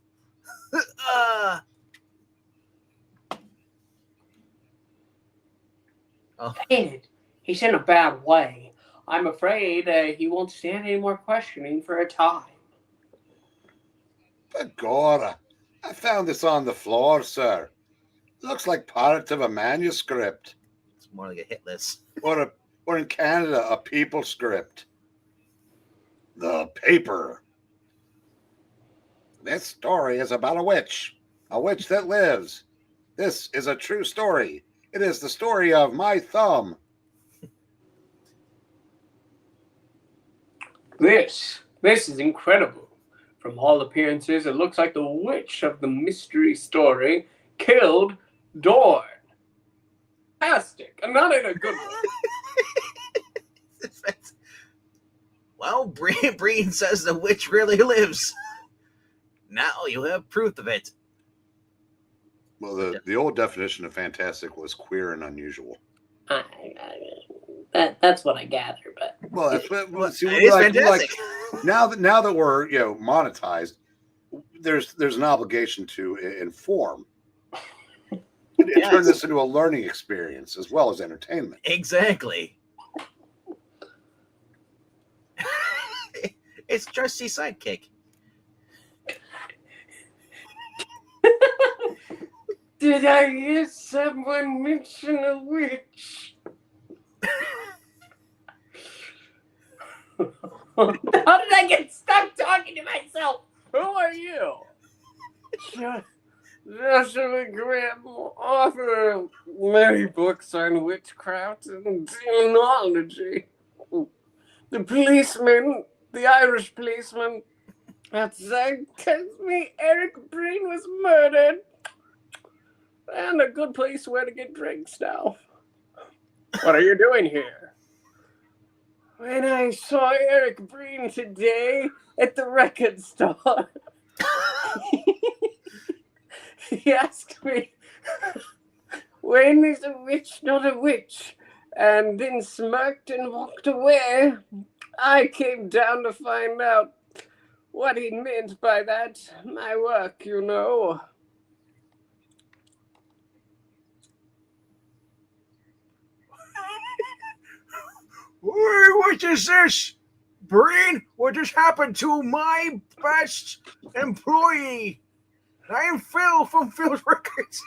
David, he's in a bad way. I'm afraid he won't stand any more questioning for a time. Begorra, I found this on the floor, sir. Looks like part of a manuscript. It's more like a hit list. Or in Canada, a people script. The paper. This story is about a witch that lives. This is a true story. It is the story of my thumb. This is incredible. From all appearances, it looks like the witch of the mystery story killed Dorn. Fantastic, and not in a good way. Well, Breen says the witch really lives. Now you have proof of it. Well, the old definition of fantastic was queer and unusual. That's what I gather, but Well, that's what. See, it is fantastic. Now that we're monetized, there's an obligation to inform. It turn this into a learning experience as well as entertainment. Exactly. It's Jesse's sidekick. Did I hear someone mention a witch? How did I get stuck talking to myself? Who are you? Joshua Graham, author of many books on witchcraft and demonology. The policeman, the Irish policeman outside tells me Eric Breen was murdered. And a good place where to get drinks now. What are you doing here? When I saw Eric Breen today at the record store, he asked me, when is a witch not a witch? And then smirked and walked away. I came down to find out what he meant by that. My work, you know. What is this? Breen, what just happened to my best employee? I am Phil from Phil's Records.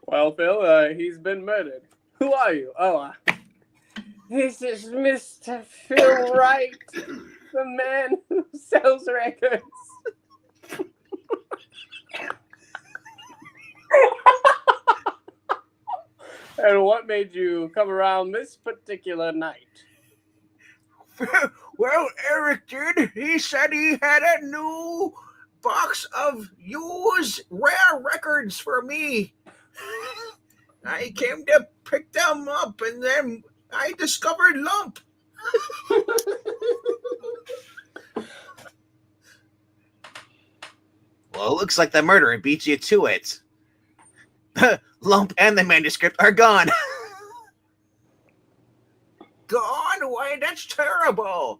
Well, Phil, he's been murdered. Who are you? Oh, this is Mr. Phil Wright, the man who sells records. And what made you come around this particular night? Well, Eric did. He said he had a new box of used rare records for me. I came to pick them up, and then I discovered Lump. Well, it looks like the murderer beat you to it. Lump and the manuscript are gone. Gone? Why, that's terrible.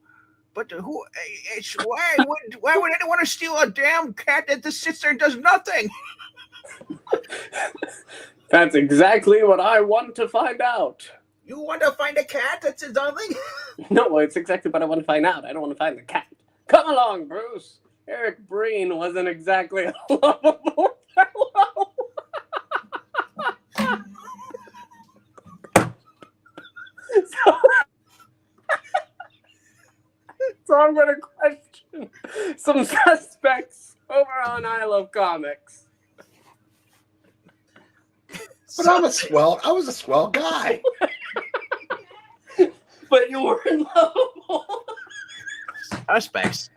But why would anyone steal a damn cat that just sits there and does nothing? That's exactly what I want to find out. You want to find a cat that does nothing? No, it's exactly what I want to find out. I don't want to find the cat. Come along, Bruce. Eric Breen wasn't exactly a lovable fellow. So I'm going to question some suspects over on I Love Comics. But I was a swell guy. But you weren't lovable. Suspects.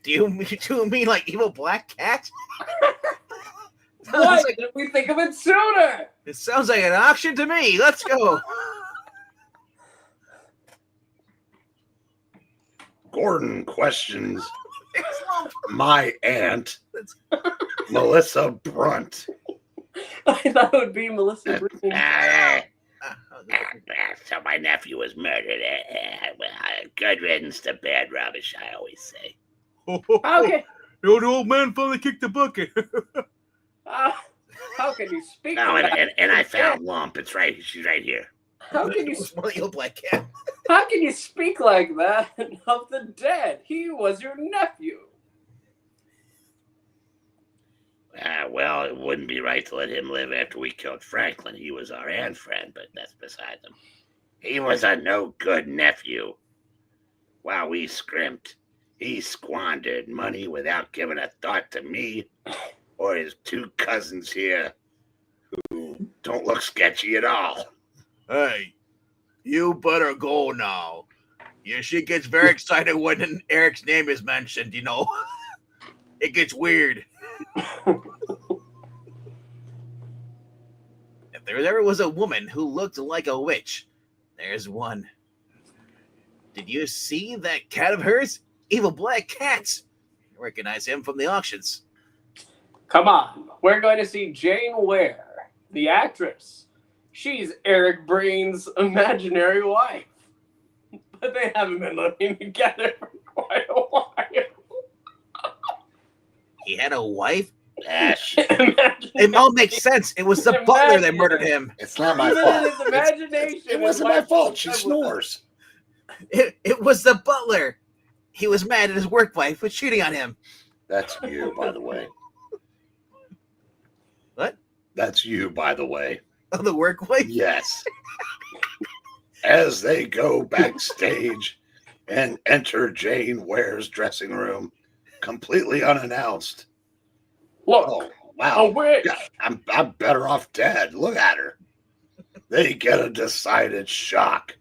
Do you mean like evil black cat? Why didn't we think of it sooner? It sounds like an auction to me. Let's go. Gordon questions my aunt, Melissa Brunt. I thought it would be Melissa Breen. So my nephew was murdered. Good riddance to bad rubbish, I always say. Okay. The old man finally kicked the bucket. How can you speak? No, like that? and I found Lump. It's right. She's right here. How can you? One of the old black cat. How can you speak like that of the dead? He was your nephew. Well, it wouldn't be right to let him live after we killed Franklin. He was our aunt friend, but that's beside them. He was a no-good nephew. While we scrimped, he squandered money without giving a thought to me or his two cousins here, who don't look sketchy at all. Hey, you better go now. Yeah, she gets very excited when Eric's name is mentioned, you know. It gets weird. If there ever was a woman who looked like a witch, there's one. Did you see that cat of hers? Evil black cats. I recognize him from the auctions. Come on, we're going to see Jane Ware, the actress. She's Eric Breen's imaginary wife. But they haven't been living together for quite a while. He had a wife? It all makes sense. It was the butler that murdered him. It's not my Even fault. in his imagination, It wasn't my fault. She snores. It was the butler. He was mad at his work wife for cheating on him. That's you, by the way. What? That's you, by the way. Oh, the work wife? Yes. As they go backstage and enter Jane Ware's dressing room, completely unannounced. Look, Oh, wow. a witch. God, I'm better off dead. Look at her. They get a decided shock.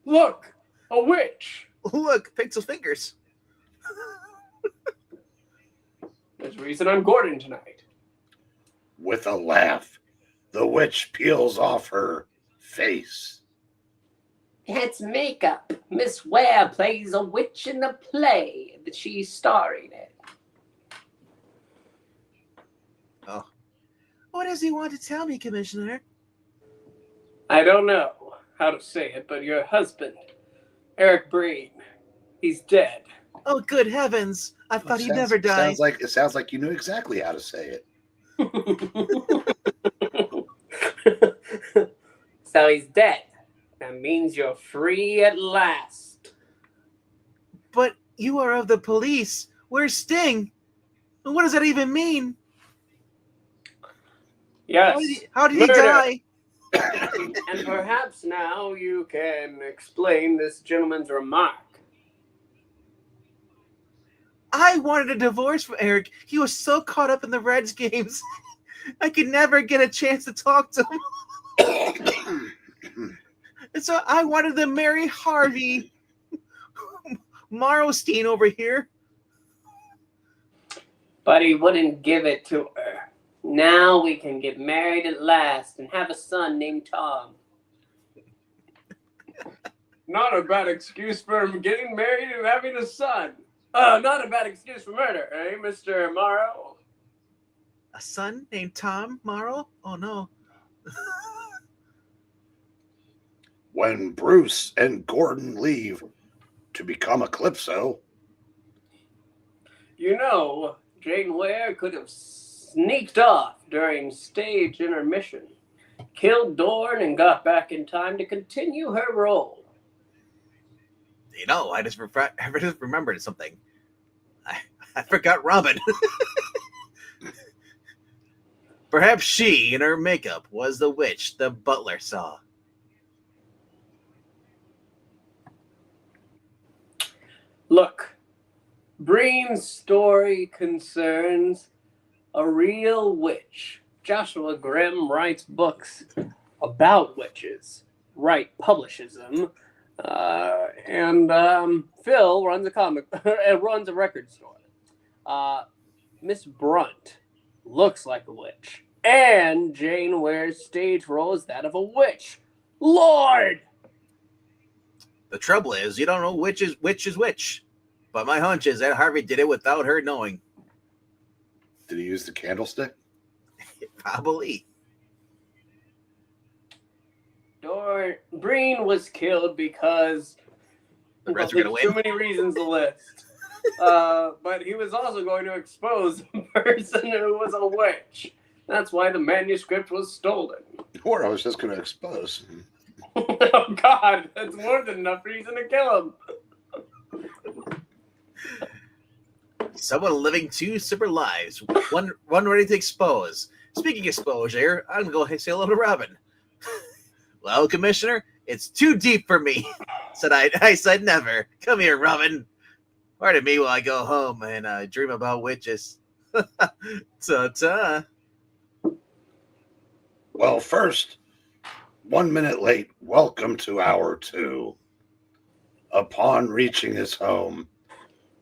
Look, a witch. Look, Pixel fingers. There's a reason I'm Gordon tonight. With a laugh, the witch peels off her face. It's makeup. Miss Ware plays a witch in the play that she's starring in. Oh. What does he want to tell me, Commissioner? I don't know how to say it, but your husband, Eric Breen, he's dead. Oh, good heavens. I thought he'd never die. It sounds like you knew exactly how to say it. So he's dead. That means you're free at last. But you are of the police. Where's Sting? And what does that even mean? Yes. How did he die? And perhaps now you can explain this gentleman's remark. I wanted a divorce from Eric. He was so caught up in the Reds games. I could never get a chance to talk to him. And so I wanted to marry Harvey Marrowstein over here. But he wouldn't give it to her. Now we can get married at last and have a son named Tom. Not a bad excuse for getting married and having a son. Not a bad excuse for murder, eh, Mr. Morrow? A son named Tom Morrow? Oh, no. When Bruce and Gordon leave to become Eclipso, You know, Jane Ware could have sneaked off during stage intermission, killed Dorn, and got back in time to continue her role. You know, I just remembered something. I forgot Robin. Perhaps she, in her makeup, was the witch the butler saw. Look, Breen's story concerns a real witch. Joshua Grimm writes books about witches. Wright publishes them. And Phil runs a record store. Miss Brunt looks like a witch. And Jane Ware's stage role is that of a witch. Lord! The trouble is, you don't know which is which. But my hunch is that Harvey did it without her knowing. Did he use the candlestick? Probably. Breen was killed because Reds are gonna there's too win. many reasons to list. But he was also going to expose a person who was a witch. That's why the manuscript was stolen. Or I was just going to expose. Oh God, that's more than enough reason to kill him. Someone living two separate lives, one ready to expose. Speaking of exposure, I'm gonna go say hello to Robin. Well, Commissioner, it's too deep for me. I said never. Come here, Robin. Pardon me while I go home and dream about witches. Ta-ta. Well, first, 1 minute late, welcome to hour 2. Upon reaching his home,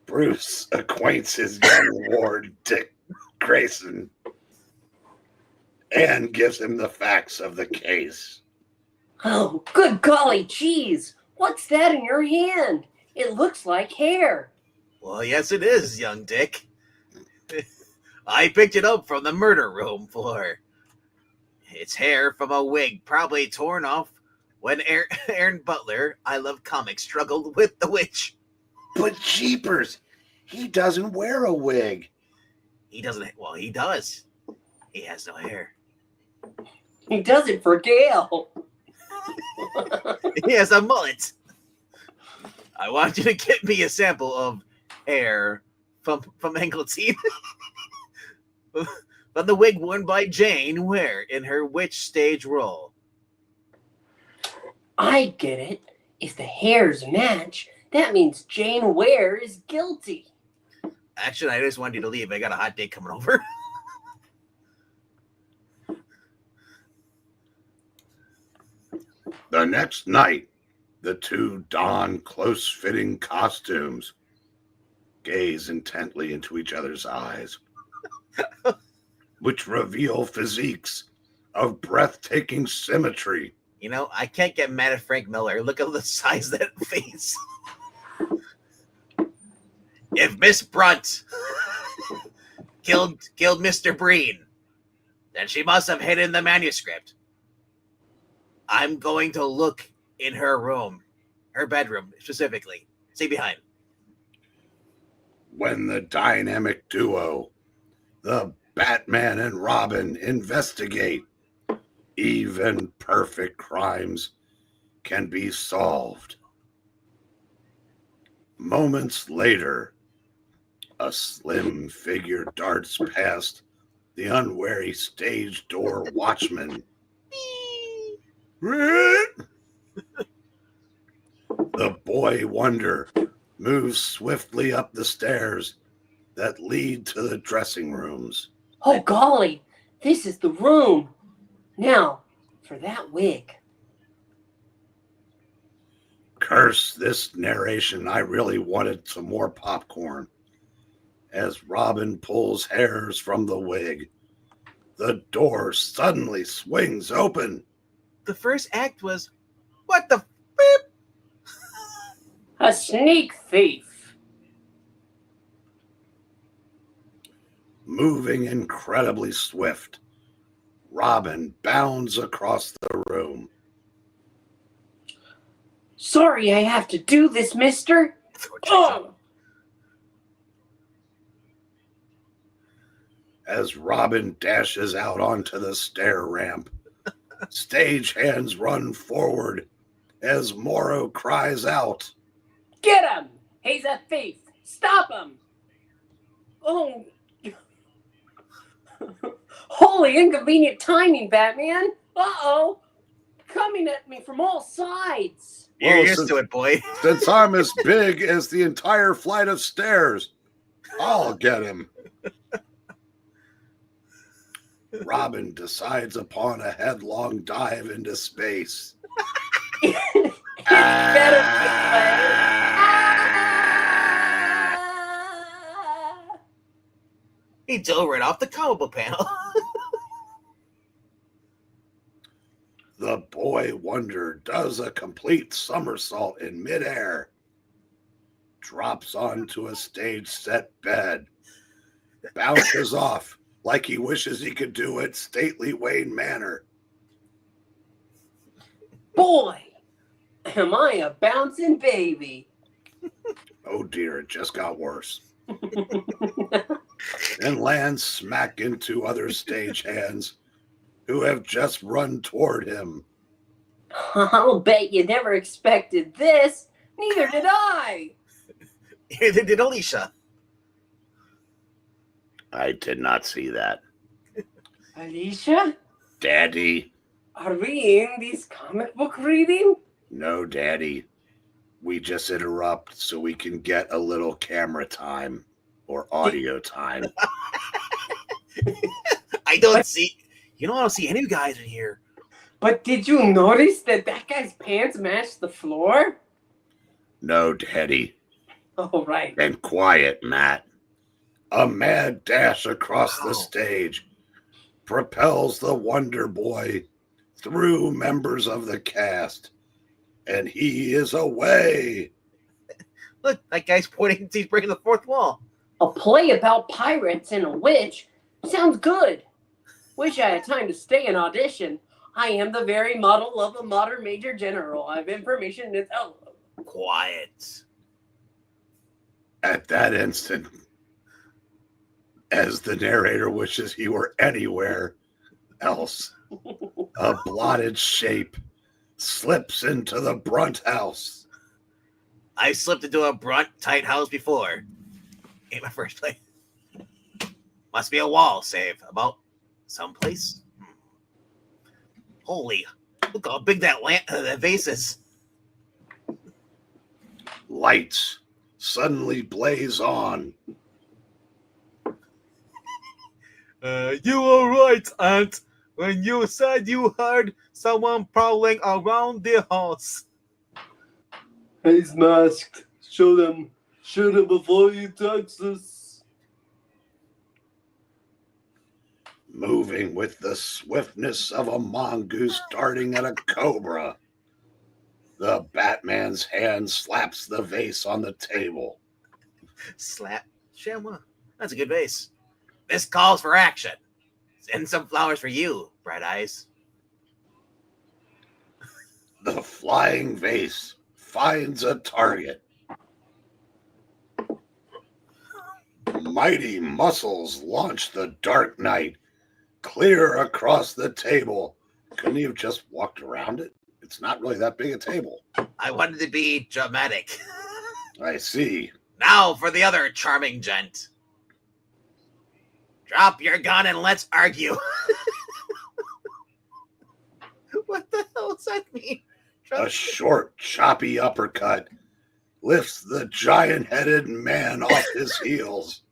Bruce acquaints his young ward, Dick Grayson, and gives him the facts of the case. Oh, good golly jeez! What's that in your hand? It looks like hair. Well, yes, it is, young Dick. I picked it up from the murder room floor. It's hair from a wig, probably torn off when Aaron Butler, I Love Comics, struggled with the witch. But jeepers, he doesn't wear a wig. He doesn't. Well, he does. He has no hair. He does it for Gail. He has a mullet. I want you to get me a sample of hair from Engeltein. From the wig worn by Jane Ware in her witch stage role. I get it. If the hairs match, that means Jane Ware is guilty. Actually, I just wanted you to leave. I got a hot date coming over. The next night, the two don close-fitting costumes, gaze intently into each other's eyes, which reveal physiques of breathtaking symmetry. You know, I can't get mad at Frank Miller. Look at the size of that face. If Miss Brunt killed Mr. Breen, then she must have hidden the manuscript. I'm going to look in her room, her bedroom specifically. Stay behind. When the dynamic duo, the Batman and Robin, investigate, even perfect crimes can be solved. Moments later, a slim figure darts past the unwary stage door watchman. The boy wonder moves swiftly up the stairs that lead to the dressing rooms. Oh golly, this is the room. Now, for that wig. Curse this narration, I really wanted some more popcorn. As Robin pulls hairs from the wig, the door suddenly swings open. The first act was, what the beep? A sneak thief. Moving incredibly swift, Robin bounds across the room. Sorry I have to do this, mister. Oh. As Robin dashes out onto the stair ramp, stagehands run forward as Morrow cries out, Get him! He's a thief! Stop him! Oh. Holy inconvenient timing, Batman! Uh-oh! Coming at me from all sides! You're Well, used to it, boy. Since I'm as big as the entire flight of stairs, I'll get him. Robin decides upon a headlong dive into space. It's better this way. He dove right off the comic book panel. Boy Wonder does a complete somersault in midair, drops onto a stage set bed, bounces off like he wishes he could do it stately Wayne manner. Boy, am I a bouncing baby. Oh dear, it just got worse. And lands smack into other stagehands who have just run toward him. I'll bet you never expected this. Neither did I. Neither did Alicia. I did not see that. Alicia, Daddy? are we in this comic book reading? No, Daddy. We just interrupt so we can get a little camera time or audio time. I don't see any guys in here. But did you notice that guy's pants matched the floor? No, Daddy. Oh, right. And quiet, Matt. A mad dash across the stage propels the Wonder Boy through members of the cast, and he is away. Look, that guy's pointing, he's breaking the fourth wall. A play about pirates and a witch sounds good. Wish I had time to stay and audition. I am the very model of a modern major general. I have information to tell. Quiet. At that instant, as the narrator wishes he were anywhere else, a blotted shape slips into the Brunt house. I slipped into a Brunt tight house before. In my first play. Must be a wall save about someplace. Holy, look how big that vase is. Lights suddenly blaze on. You were right, Aunt, when you said you heard someone prowling around the house. He's masked. Shoot him before he touches us. Moving with the swiftness of a mongoose darting at a cobra, the Batman's hand slaps the vase on the table. Slap? Shamwa. That's a good vase. This calls for action. Send some flowers for you, Bright Eyes. The flying vase finds a target. Mighty muscles launch the Dark Knight clear across the table. Couldn't he have just walked around it? It's not really that big a table. I wanted to be dramatic. I see. Now for the other charming gent. Drop your gun and let's argue. What the hell does that mean? A short, choppy uppercut lifts the giant-headed man off his heels.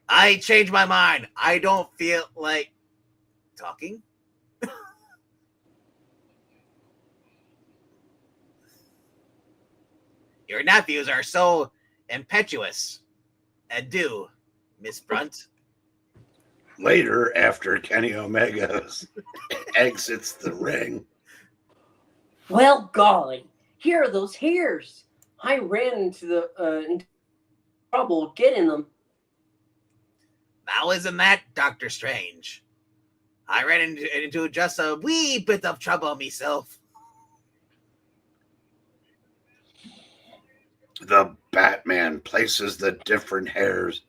I changed my mind. I don't feel like talking. Your nephews are so impetuous. Adieu, Miss Brunt. Later, after Kenny Omega exits the ring. Well, golly, here are those hairs. I ran into into trouble getting them. Now isn't that Dr. Strange? I ran into just a wee bit of trouble myself. The Batman places the different hairs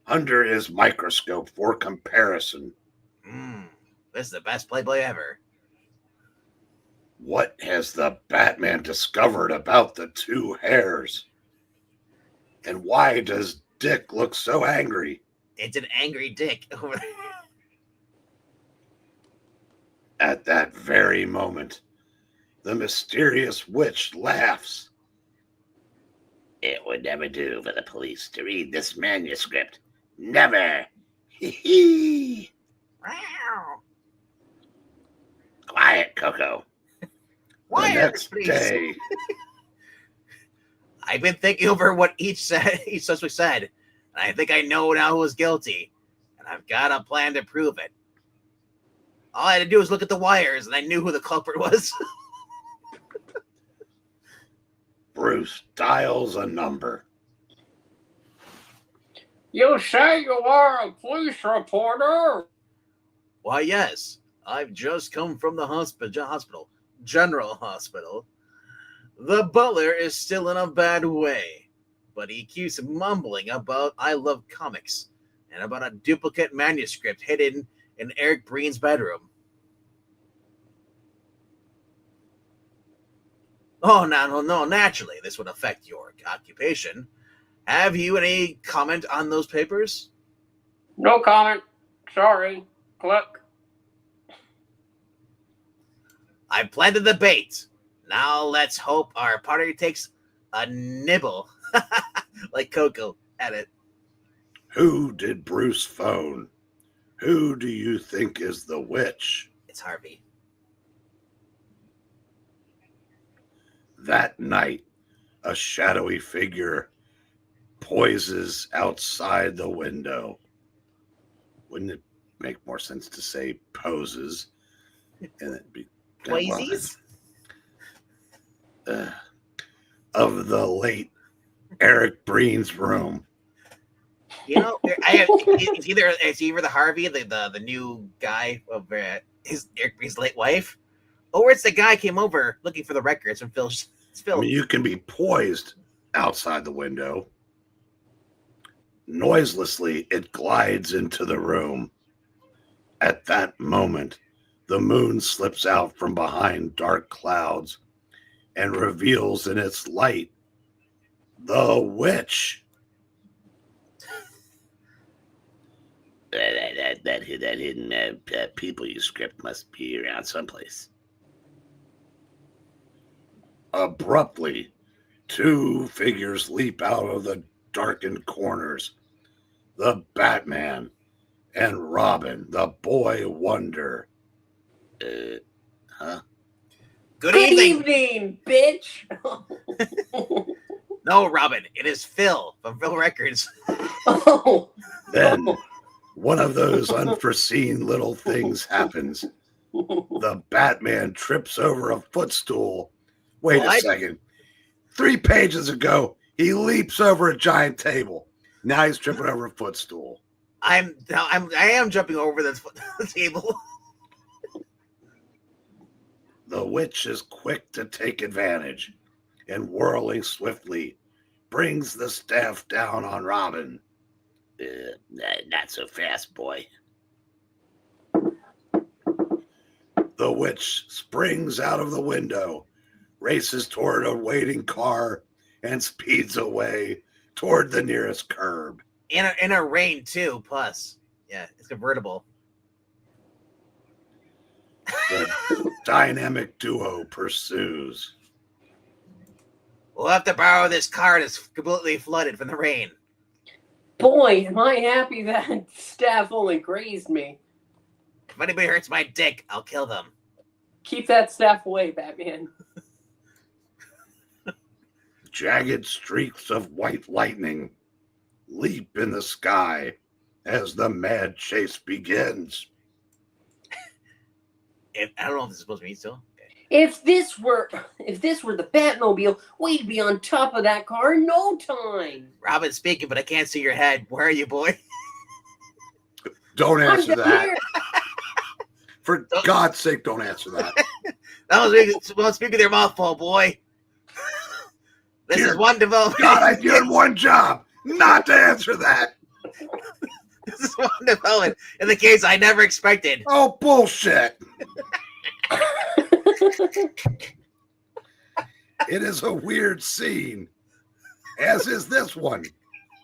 under his microscope for comparison. This is the best Playboy ever. What has the Batman discovered about the two hairs? And why does Dick look so angry? It's an angry dick over there. At that very moment, the mysterious witch laughs. It would never do for the police to read this manuscript. Never. Hee hee. Quiet, Coco. The next day. I've been thinking over what each suspect said, and I think I know now who's guilty, and I've got a plan to prove it. All I had to do was look at the wires, and I knew who the culprit was. Bruce dials a number. You say you are a police reporter? Why, yes. I've just come from the hospital. General Hospital. The butler is still in a bad way, but he keeps mumbling about I Love Comics and about a duplicate manuscript hidden in Eric Breen's bedroom. Oh, no, naturally, this would affect your occupation. Have you any comment on those papers? No comment. Sorry. Click. I planted the bait. Now let's hope our party takes a nibble, like Coco at it. Who did Bruce phone? Who do you think is the witch? It's Harvey. That night, a shadowy figure poises outside the window. Wouldn't it make more sense to say poses? And it'd be Poisies? Of the late Eric Breen's room. You know, it's either the Harvey, the new guy of his Eric Breen's late wife, or it's the guy came over looking for the records from Phil. I mean, you can be poised outside the window. Noiselessly, it glides into the room. At that moment, the moon slips out from behind dark clouds and reveals in its light the witch. That hidden people you script must be around someplace. Abruptly, two figures leap out of the darkened corners. The Batman and Robin, the boy wonder. Huh? Good evening, bitch. No, Robin, it is Phil from Phil Records. Oh. Then one of those unforeseen little things happens. The Batman trips over a footstool. Wait a second. 3 pages ago, he leaps over a giant table. Now he's tripping over a footstool. I am jumping over the table. The witch is quick to take advantage and whirling swiftly brings the staff down on Robin. Not so fast, boy. The witch springs out of the window, races toward a waiting car, and speeds away toward the nearest curb. In a rain, too, plus. Yeah, it's convertible. The dynamic duo pursues. We'll have to borrow this car that's completely flooded from the rain. Boy, am I happy that staff only grazed me. If anybody hurts my dick, I'll kill them. Keep that staff away, Batman. Jagged streaks of white lightning leap in the sky as the mad chase begins. I don't know if this is supposed to be still. Okay. If this were the Batmobile, we'd be on top of that car in no time. Robin's speaking, but I can't see your head. Where are you, boy? Don't answer that. Here. For God's sake, don't answer that. Well, speak with your mouth full, boy. This is one development. God, I've given one job, not to answer that. This is one development in the case I never expected. Oh, bullshit. It is a weird scene, as is this one,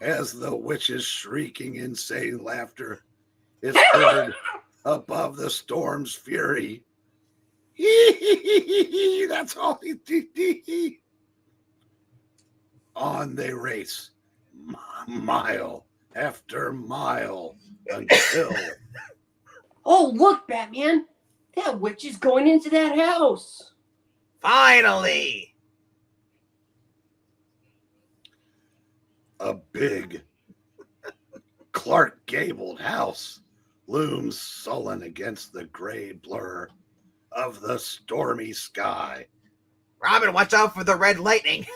as the witch's shrieking insane laughter is heard above the storm's fury. That's all. On they race, mile after mile, until... Oh, look, Batman. That witch is going into that house. Finally! A big Clark Gabled house looms sullen against the gray blur of the stormy sky. Robin, watch out for the red lightning.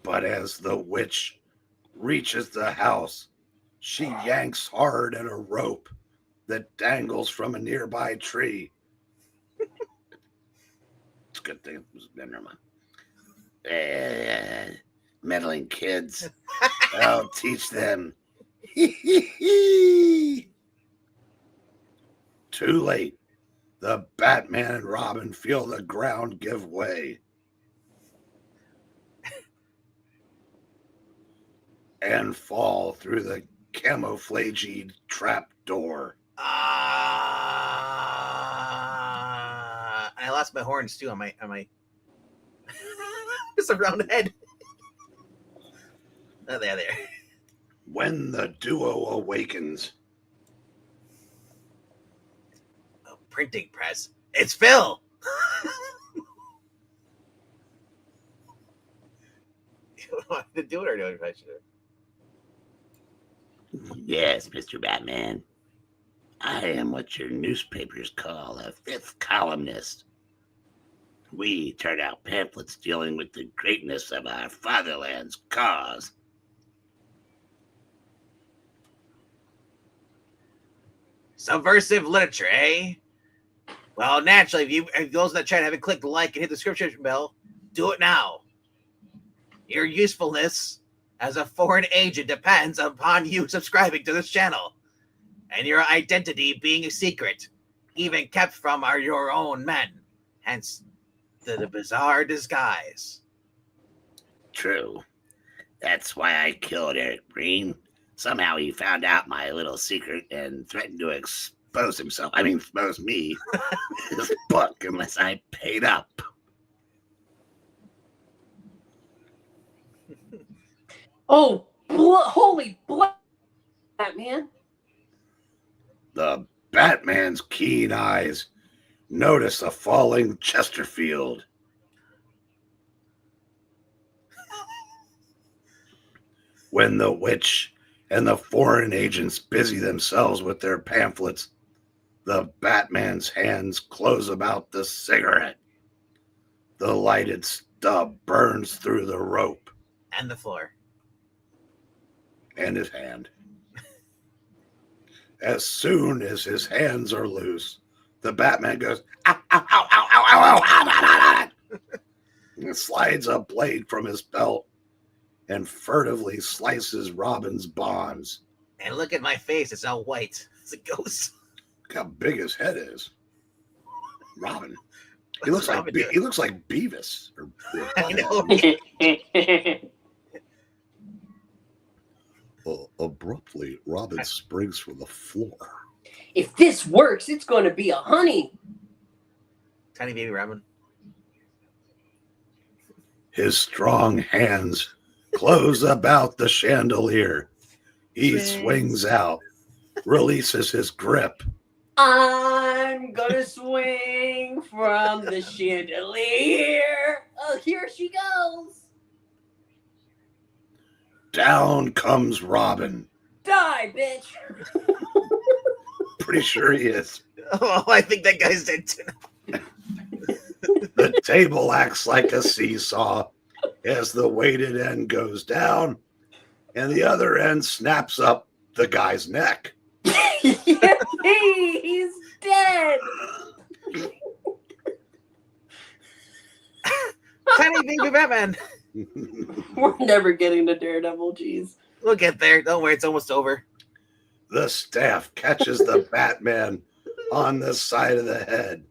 But as the witch reaches the house, she yanks hard at a rope that dangles from a nearby tree. It's a good thing it was never mind. Meddling kids. I'll teach them. Too late. The Batman and Robin feel the ground give way. And fall through the camouflaged trap door. I lost my horns too on my just a round head. Oh, there. When the duo awakens, A printing press. It's Phil. You want to do it or do it? yes, Mr. Batman, I am what your newspapers call a fifth columnist. We turn out pamphlets dealing with the greatness of our fatherland's cause. Subversive literature, eh? Well, naturally, if those in the chat haven't clicked like and hit the subscription bell, do it now. Your usefulness as a foreign agent depends upon you subscribing to this channel, and your identity being a secret, even kept from your own men. Hence, the bizarre disguise. True. That's why I killed Eric Breen. Somehow he found out my little secret and threatened to expose me, his book, unless I paid up. Oh, holy blood, Batman. The Batman's keen eyes notice a falling Chesterfield. When the witch and the foreign agents busy themselves with their pamphlets, the Batman's hands close about the cigarette. The lighted stub burns through the rope. And the floor. And his hand. As soon as his hands are loose, the Batman goes, ow, ow, ow, ow, ow, ow, ow, ow, ow, ow, and slides a blade from his belt and furtively slices Robin's bonds. And look at my face, it's all white. It's a ghost. Look how big his head is. Robin. He looks like Beavis. I know. Abruptly, Robin springs from the floor. If this works, it's going to be a honey. Tiny baby Robin. His strong hands close about the chandelier. He swings out, releases his grip. I'm gonna swing from the chandelier. Oh, here she goes. Down comes Robin. Die, bitch. Pretty sure he is. Oh, I think that guy's dead too. The table acts like a seesaw as the weighted end goes down and the other end snaps up the guy's neck. Yippee, he's dead. Tiny baby Batman. We're never getting to Daredevil, jeez. We'll get there. Don't worry, it's almost over. The staff catches the Batman on the side of the head.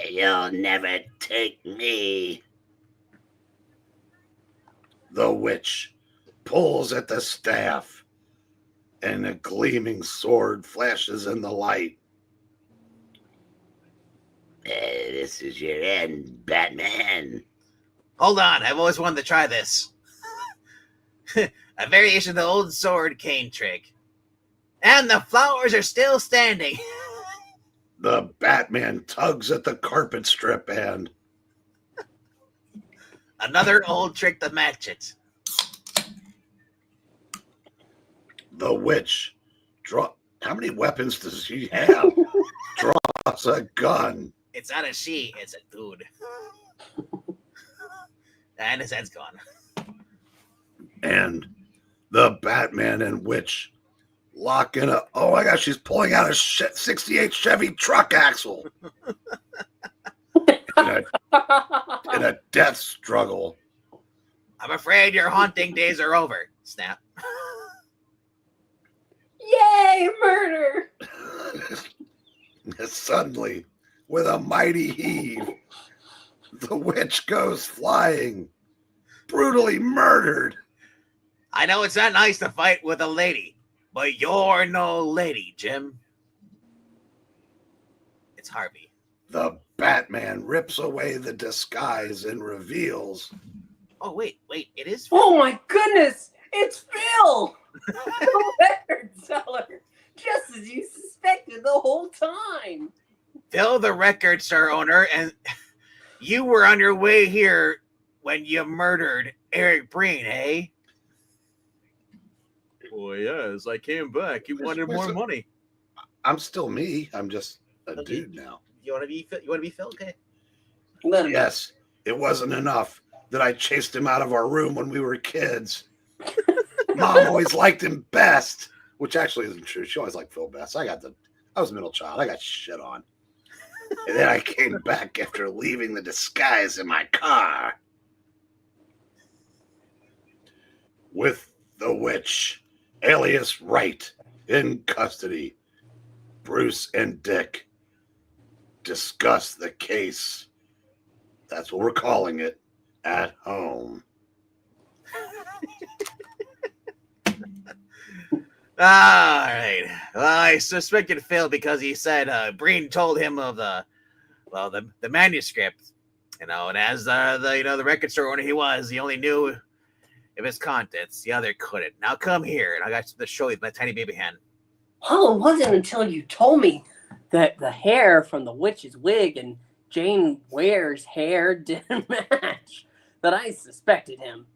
You'll never take me. The witch pulls at the staff, and a gleaming sword flashes in the light. This is your end, Batman. Hold on, I've always wanted to try this. A variation of the old sword Kane trick. And the flowers are still standing. The Batman tugs at the carpet strip and... Another old trick to match it. The witch how many weapons does she have? Draws a gun. It's not a she, it's a dude. And his head's gone. And the Batman and witch lock in oh my gosh, she's pulling out a 68 Chevy truck axle in a death struggle. I'm afraid your haunting days are over. Snap. Yay, murder! Suddenly, with a mighty heave, the witch goes flying, brutally murdered. I know it's not nice to fight with a lady, but you're no lady, Jim. It's Harvey. The Batman rips away the disguise and reveals. Oh, wait, it is Phil. Oh my goodness! It's Phil! The record seller! Just as you suspected the whole time! Phil, the record store owner, and you were on your way here when you murdered Eric Breen, eh? Well, yeah, as I came back, he wanted more money. I'm still me. I'm just a dude now. You want to be Phil? You want to be Phil? Okay. Yes, it wasn't enough that I chased him out of our room when we were kids. Mom always liked him best, which actually isn't true. She always liked Phil best. I was a middle child. I got shit on. And then I came back after leaving the disguise in my car. With the witch, alias Wright, in custody. Bruce and Dick discuss the case. That's what we're calling it, at home. All right. Well, I suspected Phil because he said Breen told him of the manuscript, and as the record store owner he only knew of its contents. The other couldn't. Now come here, and I got to show you my tiny baby hand. Well, it wasn't until you told me that the hair from the witch's wig and Jane Ware's hair didn't match that I suspected him.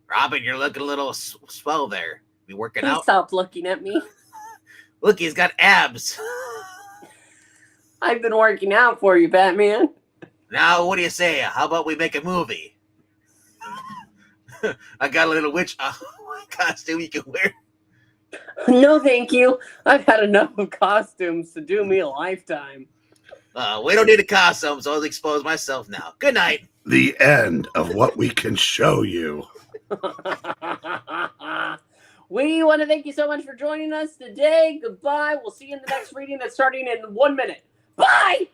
Robin, you're looking a little swell there. Be working Please out. stop looking at me. Look, he's got abs. I've been working out for you, Batman. Now, what do you say? How about we make a movie? I got a little witch costume you can wear. No, thank you. I've had enough of costumes to do me a lifetime. We don't need a costume, so I'll expose myself now. Good night. The end of what we can show you. We want to thank you so much for joining us today. Goodbye. We'll see you in the next reading that's starting in 1 minute. Bye!